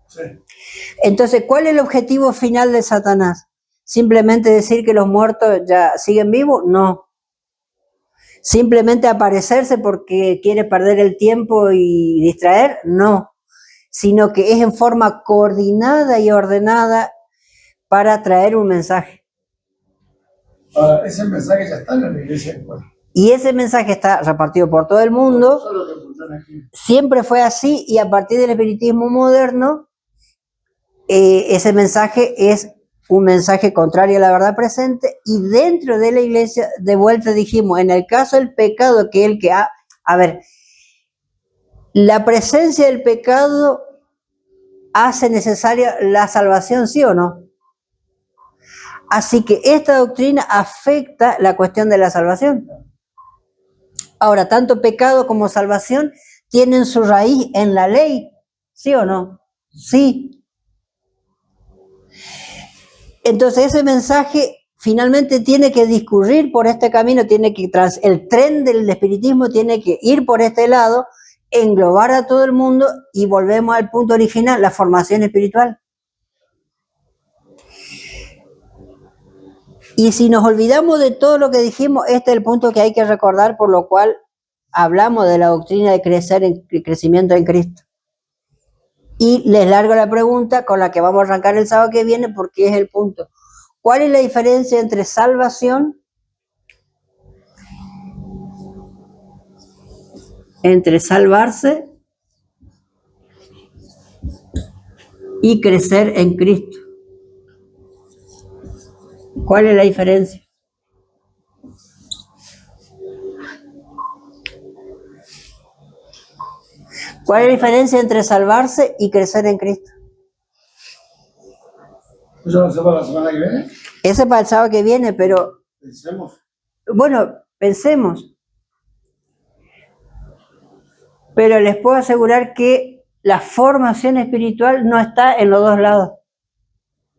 Sí. Entonces, ¿cuál es el objetivo final de Satanás? ¿Simplemente decir que los muertos ya siguen vivos? No. ¿Simplemente aparecerse porque quiere perder el tiempo y distraer? No. Sino que es en forma coordinada y ordenada para traer un mensaje. Ese mensaje ya está en la iglesia. Pues. Y ese mensaje está repartido por todo el mundo. Solo que funciona aquí. Siempre fue así, y a partir del espiritismo moderno, ese mensaje es un mensaje contrario a la verdad presente, y dentro de la iglesia, de vuelta dijimos, en el caso del pecado, que el que a ver, la presencia del pecado hace necesaria la salvación, ¿sí o no? Así que esta doctrina afecta la cuestión de la salvación. Ahora, tanto pecado como salvación tienen su raíz en la ley, ¿sí o no? Sí. Entonces ese mensaje finalmente tiene que discurrir por este camino, el tren del espiritismo tiene que ir por este lado, englobar a todo el mundo, y volvemos al punto original, la formación espiritual. Y si nos olvidamos de todo lo que dijimos, este es el punto que hay que recordar, por lo cual hablamos de la doctrina de crecimiento en Cristo. Y les largo la pregunta con la que vamos a arrancar el sábado que viene, porque es el punto. ¿Cuál es la diferencia entre salvación, entre salvarse y crecer en Cristo? ¿Cuál es la diferencia? ¿Cuál es la diferencia entre salvarse y crecer en Cristo? ¿Eso no se va la semana que viene? Ese es para el sábado que viene, pero Pensemos. bueno, pensemos. Pero les puedo asegurar que la formación espiritual no está en los dos lados.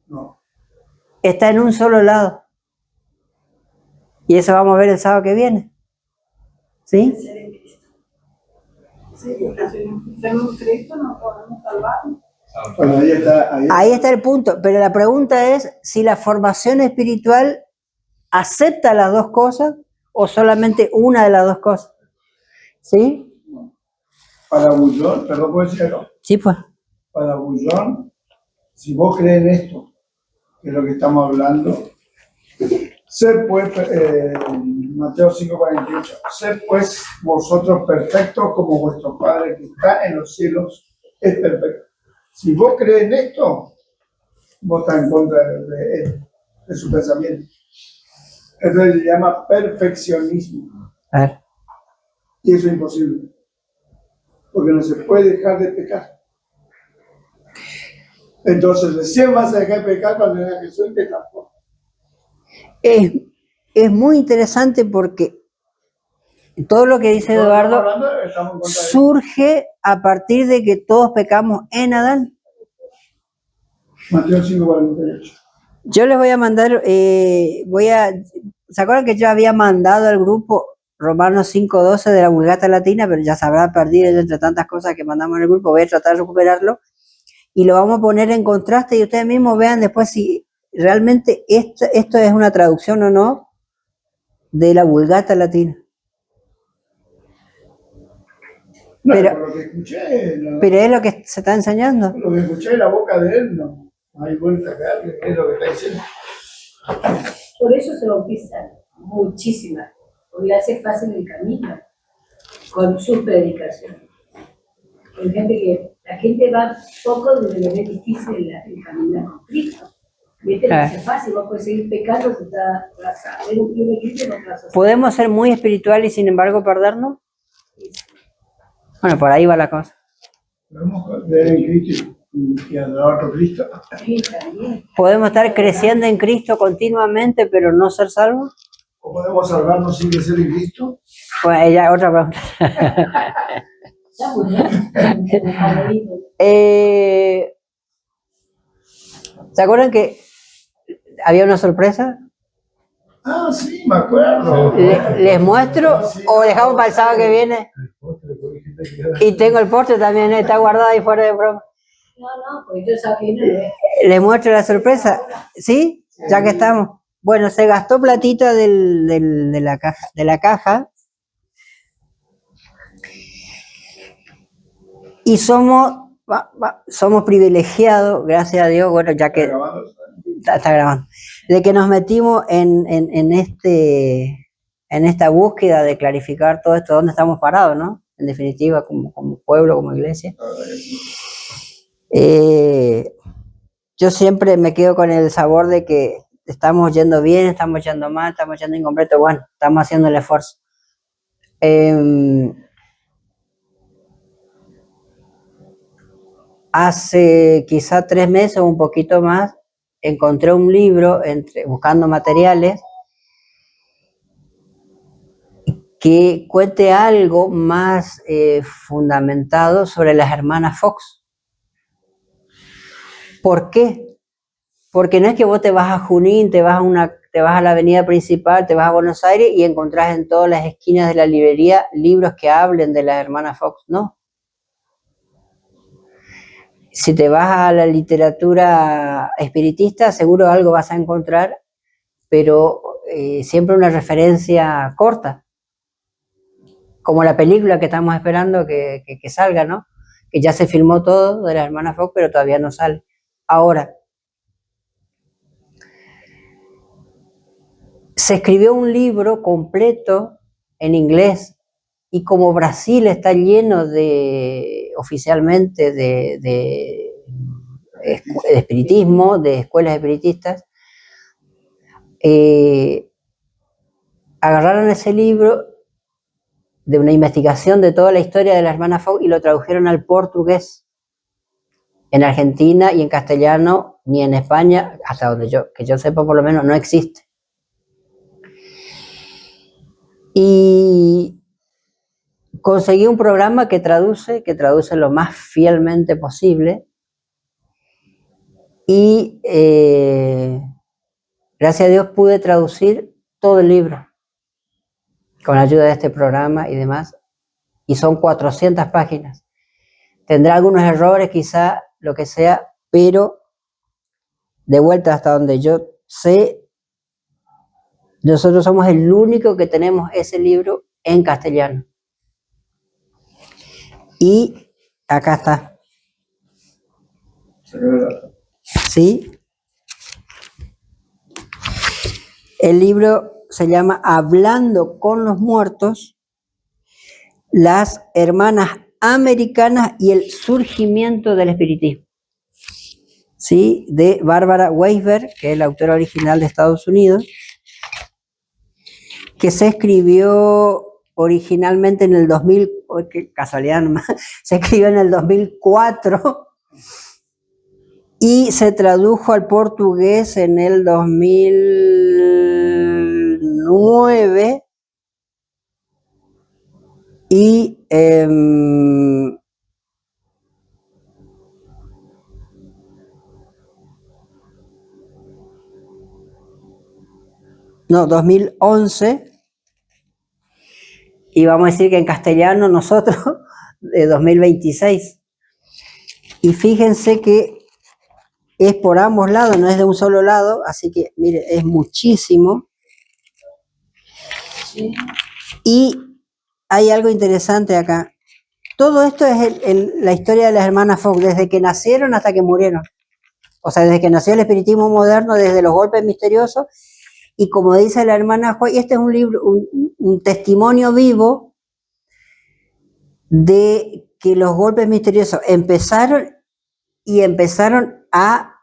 No. Está en un solo lado. Y eso vamos a ver el sábado que viene. ¿Sí? Sí, porque si no hacemos Cristo no podemos salvarnos. Bueno, Ahí está el punto. Pero la pregunta es si la formación espiritual acepta las dos cosas o solamente una de las dos cosas. ¿Sí? Para Bullón, perdón por decirlo, Sí, pues. para Bullón, si vos crees en esto, que es lo que estamos hablando, sed pues, Mateo 5:48, sed pues vosotros perfectos como vuestro Padre que está en los cielos es perfecto. Si vos crees en esto, vos estás en contra de él, de su pensamiento. Entonces se llama perfeccionismo. A ver. Y eso es imposible. Porque no se puede dejar de pecar. Entonces recién vas a dejar de pecar cuando venga Jesús y te transforma. Es muy interesante porque todo lo que dice Eduardo surge a partir de que todos pecamos en Adán. Mateo 5:48. Yo les voy a mandar, ¿se acuerdan que yo había mandado al grupo Romanos 5:12 de la Vulgata Latina, pero ya se habrá perdido entre tantas cosas que mandamos en el grupo? Voy a tratar de recuperarlo y lo vamos a poner en contraste y ustedes mismos vean después si realmente esto es una traducción o no de la Vulgata Latina. No, Pero- por lo que escuché, Pero es lo que se está enseñando. lo que escuché en la boca de él, no hay vuelta a darle, es lo que está diciendo. Por eso se bautizan muchísimas, porque le hace fácil el camino con sus predicaciones. Hay gente que la gente va poco donde le ve difícil el caminar con Cristo. Y este le hace fácil, vos podés seguir pecando, vas a ver un pie de Cristo y no te vas a hacer. ¿Podemos ser muy espirituales y sin embargo perdernos? Bueno, por ahí va la cosa. Podemos ver en Cristo y adorar a Cristo. Sí, también. ¿Podemos estar creciendo en Cristo continuamente, pero no ser salvos? ¿O podemos salvarnos sin ser en Cristo? Bueno, ella otra pregunta. Está muy bien. ¿Se acuerdan que había una sorpresa? Ah, sí, me acuerdo. ¿Les muestro o dejamos para el sábado que viene? El postre, pues, dijiste que era- Y tengo el postre también, está guardado ahí fuera de broma. No, pues yo sabía que no lo ves. ¿Les muestro la sorpresa? ¿Sí? Ya que estamos. Bueno, se gastó platita de la caja. Y somos privilegiados, gracias a Dios, bueno, ya que está grabando, de que nos metimos en esta búsqueda de clarificar todo esto, dónde estamos parados, ¿no? En definitiva, como pueblo, como iglesia. Yo siempre me quedo con el sabor de que estamos yendo bien, estamos yendo mal, estamos yendo incompleto. Bueno, estamos haciendo el esfuerzo. Hace quizá 3 meses o un poquito más, encontré un libro buscando materiales que cuente algo más fundamentado sobre las hermanas Fox. ¿Por qué? Porque no es que vos te vas a Junín, te vas a la avenida principal, te vas a Buenos Aires y encontrás en todas las esquinas de la librería libros que hablen de las hermanas Fox, no. Si te vas a la literatura espiritista, seguro algo vas a encontrar, pero siempre una referencia corta, como la película que estamos esperando que salga, ¿no? Que ya se filmó todo de la hermana Fox, pero todavía no sale. Ahora, se escribió un libro completo en inglés, y como Brasil está lleno oficialmente de espiritismo, de escuelas espiritistas, agarraron ese libro de una investigación de toda la historia de la hermana Fox y lo tradujeron al portugués. En Argentina y en castellano, ni en España, hasta donde que yo sepa por lo menos, no existe. Y conseguí un programa que traduce lo más fielmente posible, y gracias a Dios pude traducir todo el libro con la ayuda de este programa y demás, y son 400 páginas. Tendrá algunos errores, quizá, lo que sea, pero de vuelta, hasta donde yo sé, nosotros somos el único que tenemos ese libro en castellano. Y acá está. ¿Sí? El libro se llama Hablando con los Muertos, las hermanas americanas y el surgimiento del espiritismo. ¿Sí? De Barbara Weisberg, que es la autora original de Estados Unidos, que se escribió originalmente en el 2000, qué casualidad nomás, se escribió en el 2004 y se tradujo al portugués en el 2009 y no, 2011, y vamos a decir que en castellano nosotros, de 2026. Y fíjense que es por ambos lados, no es de un solo lado, así que, mire, es muchísimo. Sí. Y hay algo interesante acá. Todo esto es la historia de las hermanas Fox, desde que nacieron hasta que murieron. O sea, desde que nació el espiritismo moderno, desde los golpes misteriosos. Y como dice la hermana Joy, este es un libro, un testimonio vivo de que los golpes misteriosos empezaron a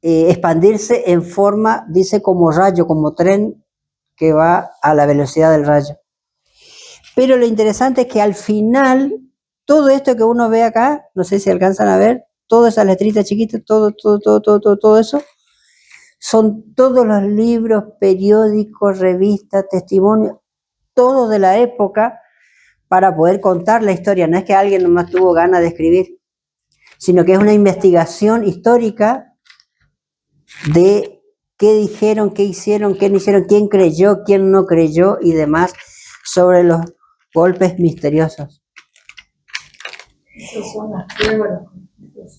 expandirse en forma, dice, como rayo, como tren que va a la velocidad del rayo. Pero lo interesante es que al final todo esto que uno ve acá, no sé si alcanzan a ver, todas esas letritas chiquitas, todo eso, son todos los libros, periódicos, revistas, testimonios, todo de la época para poder contar la historia. No es que alguien nomás tuvo ganas de escribir, sino que es una investigación histórica de qué dijeron, qué hicieron, qué no hicieron, quién creyó, quién no creyó y demás sobre los golpes misteriosos. Esas son las pruebas.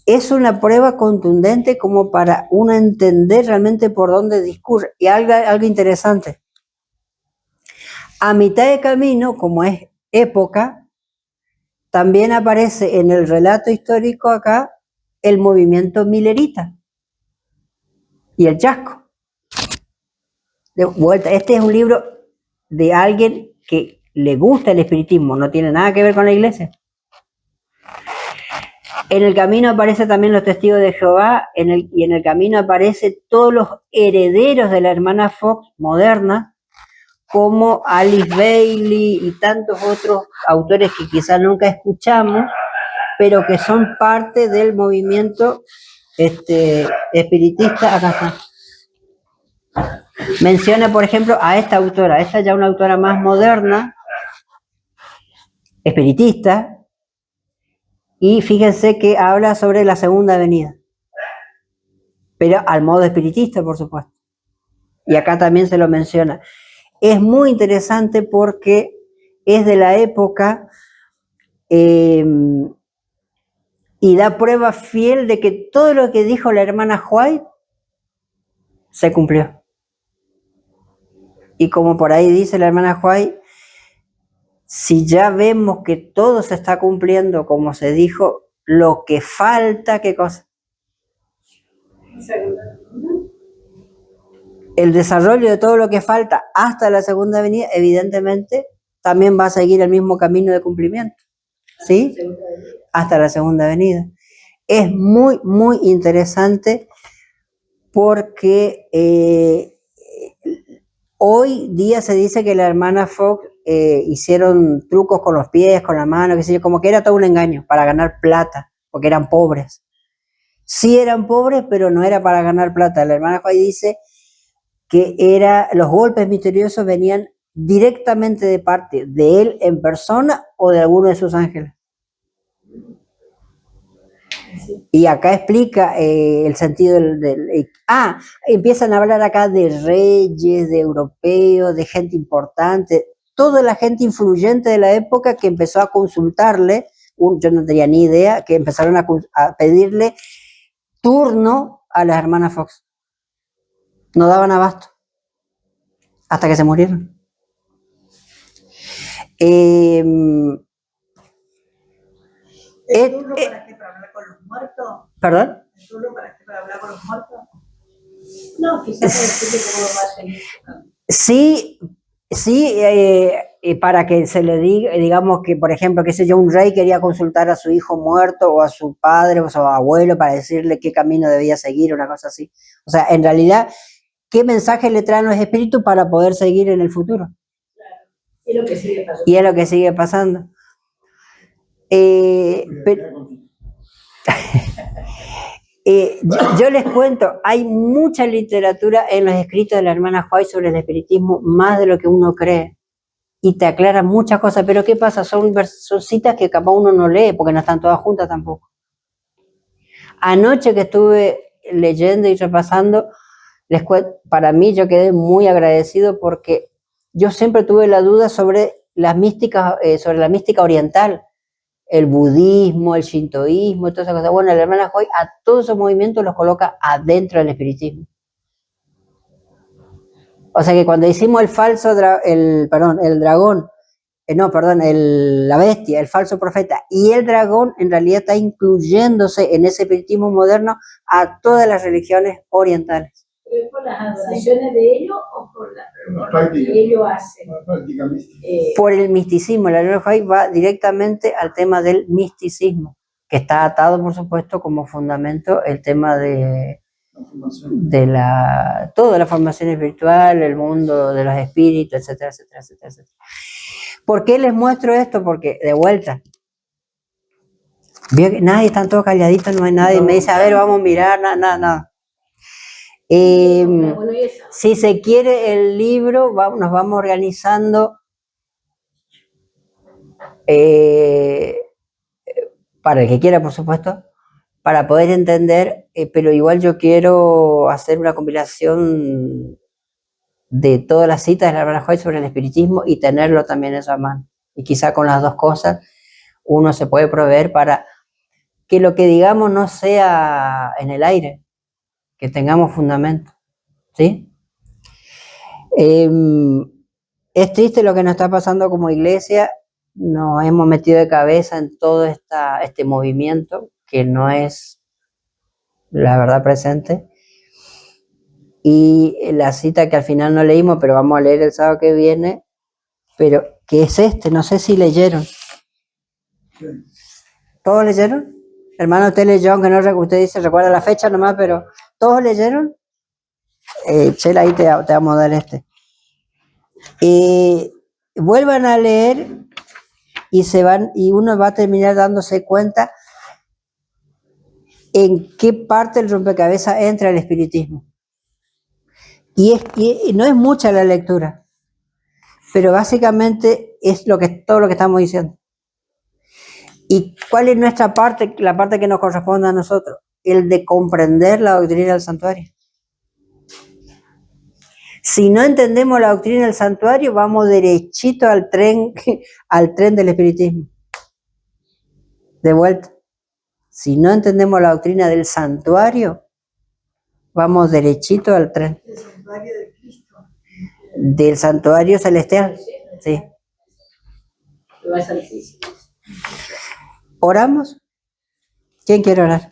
Es una prueba contundente como para uno entender realmente por dónde discurre. Y algo interesante. A mitad de camino, como es época, también aparece en el relato histórico acá el movimiento milerita y el chasco. De vuelta, este es un libro de alguien que le gusta el espiritismo, no tiene nada que ver con la iglesia. En el camino aparecen también los testigos de Jehová, y en el camino aparecen todos los herederos de la hermana Fox moderna, como Alice Bailey y tantos otros autores que quizás nunca escuchamos, pero que son parte del movimiento espiritista. Acá está. Menciona, por ejemplo, a esta autora, esta ya una autora más moderna, espiritista, y fíjense que habla sobre la segunda venida, pero al modo espiritista, por supuesto. Y acá también se lo menciona. Es muy interesante porque es de la época y da prueba fiel de que todo lo que dijo la hermana White se cumplió. Y como por ahí dice la hermana White, si ya vemos que todo se está cumpliendo como se dijo, lo que falta, ¿qué cosa? El desarrollo de todo lo que falta hasta la segunda venida, evidentemente, también va a seguir el mismo camino de cumplimiento, ¿sí? Hasta la segunda venida. Es muy, muy interesante porque hoy día se dice que la hermana Fox hicieron trucos con los pies, con la mano, qué sé yo, como que era todo un engaño para ganar plata, porque eran pobres. Sí eran pobres, pero no era para ganar plata. La hermana Fox dice que los golpes misteriosos venían directamente de parte de él en persona o de alguno de sus ángeles. Y acá explica el sentido empiezan a hablar acá de reyes, de europeos, de gente importante, toda la gente influyente de la época que empezó a consultarle, yo no tenía ni idea, que empezaron a pedirle turno a las hermanas Fox. No daban abasto hasta que se murieron. ¿El turno para qué? ¿Para hablar con los muertos? ¿Perdón? ¿El turno para qué? ¿Para hablar con los muertos? No, quizás para decirle cómo va a seguir. Sí, para que se le diga, digamos que, por ejemplo, qué sé yo, un rey quería consultar a su hijo muerto o a su padre o a su abuelo para decirle qué camino debía seguir, una cosa así. O sea, en realidad, ¿qué mensaje le traen los espíritus para poder seguir en el futuro? Claro. Y es lo que sigue pasando. Y es lo que sigue pasando. Yo les cuento, hay mucha literatura en los escritos de la hermana White sobre el espiritismo, más de lo que uno cree, y te aclara muchas cosas, pero ¿qué pasa? Son citas que capaz uno no lee, porque no están todas juntas tampoco. Anoche que estuve leyendo y repasando, les cuento, para mí yo quedé muy agradecido porque yo siempre tuve la duda sobre las místicas, sobre la mística oriental, el budismo, el shintoísmo, todas esas cosas. Bueno, la hermana White a todos esos movimientos los coloca adentro del espiritismo. O sea que cuando hicimos la bestia, el falso profeta y el dragón, en realidad está incluyéndose en ese espiritismo moderno a todas las religiones orientales. ¿Pero es por las adoraciones de ellos o por lo que ellos hacen? Por el misticismo. La hermana White va directamente al tema del misticismo, que está atado, por supuesto, como fundamento el tema de toda la formación espiritual, el mundo de los espíritus, etcétera, etcétera, etcétera, etcétera. ¿Por qué les muestro esto? Porque, de vuelta, Veo que nadie, están todos calladitos, no hay nadie. Me dice, a ver, vamos a mirar, nada. Bueno, y esa. Si se quiere el libro, nos vamos organizando para el que quiera, por supuesto, para poder entender, pero igual yo quiero hacer una compilación de todas las citas de la hermana White sobre el espiritismo y tenerlo también en esa mano. Y quizá con las dos cosas uno se puede proveer para que lo que digamos no sea en el aire, que tengamos fundamento, ¿sí? Es triste lo que nos está pasando como iglesia, nos hemos metido de cabeza en todo este movimiento que no es la verdad presente. Y la cita que al final no leímos, pero vamos a leer el sábado que viene, pero que es no sé si leyeron. ¿Todos leyeron? Hermano, usted leyó, aunque no usted dice, recuerda la fecha nomás, pero ¿todos leyeron? Chela, ahí te vamos a dar vuelvan a leer y uno va a terminar dándose cuenta en qué parte del rompecabezas entra el espiritismo. Y no es mucha la lectura, pero básicamente es todo lo que estamos diciendo. ¿Y cuál es nuestra parte, la parte que nos corresponde a nosotros? El de comprender la doctrina del santuario. Si no entendemos la doctrina del santuario, vamos derechito al tren del espiritismo. De vuelta. Si no entendemos la doctrina del santuario, vamos derechito al tren. El santuario de Cristo. Del santuario celestial. Sí. Va a ser difícil. ¿Oramos? ¿Quién quiere orar?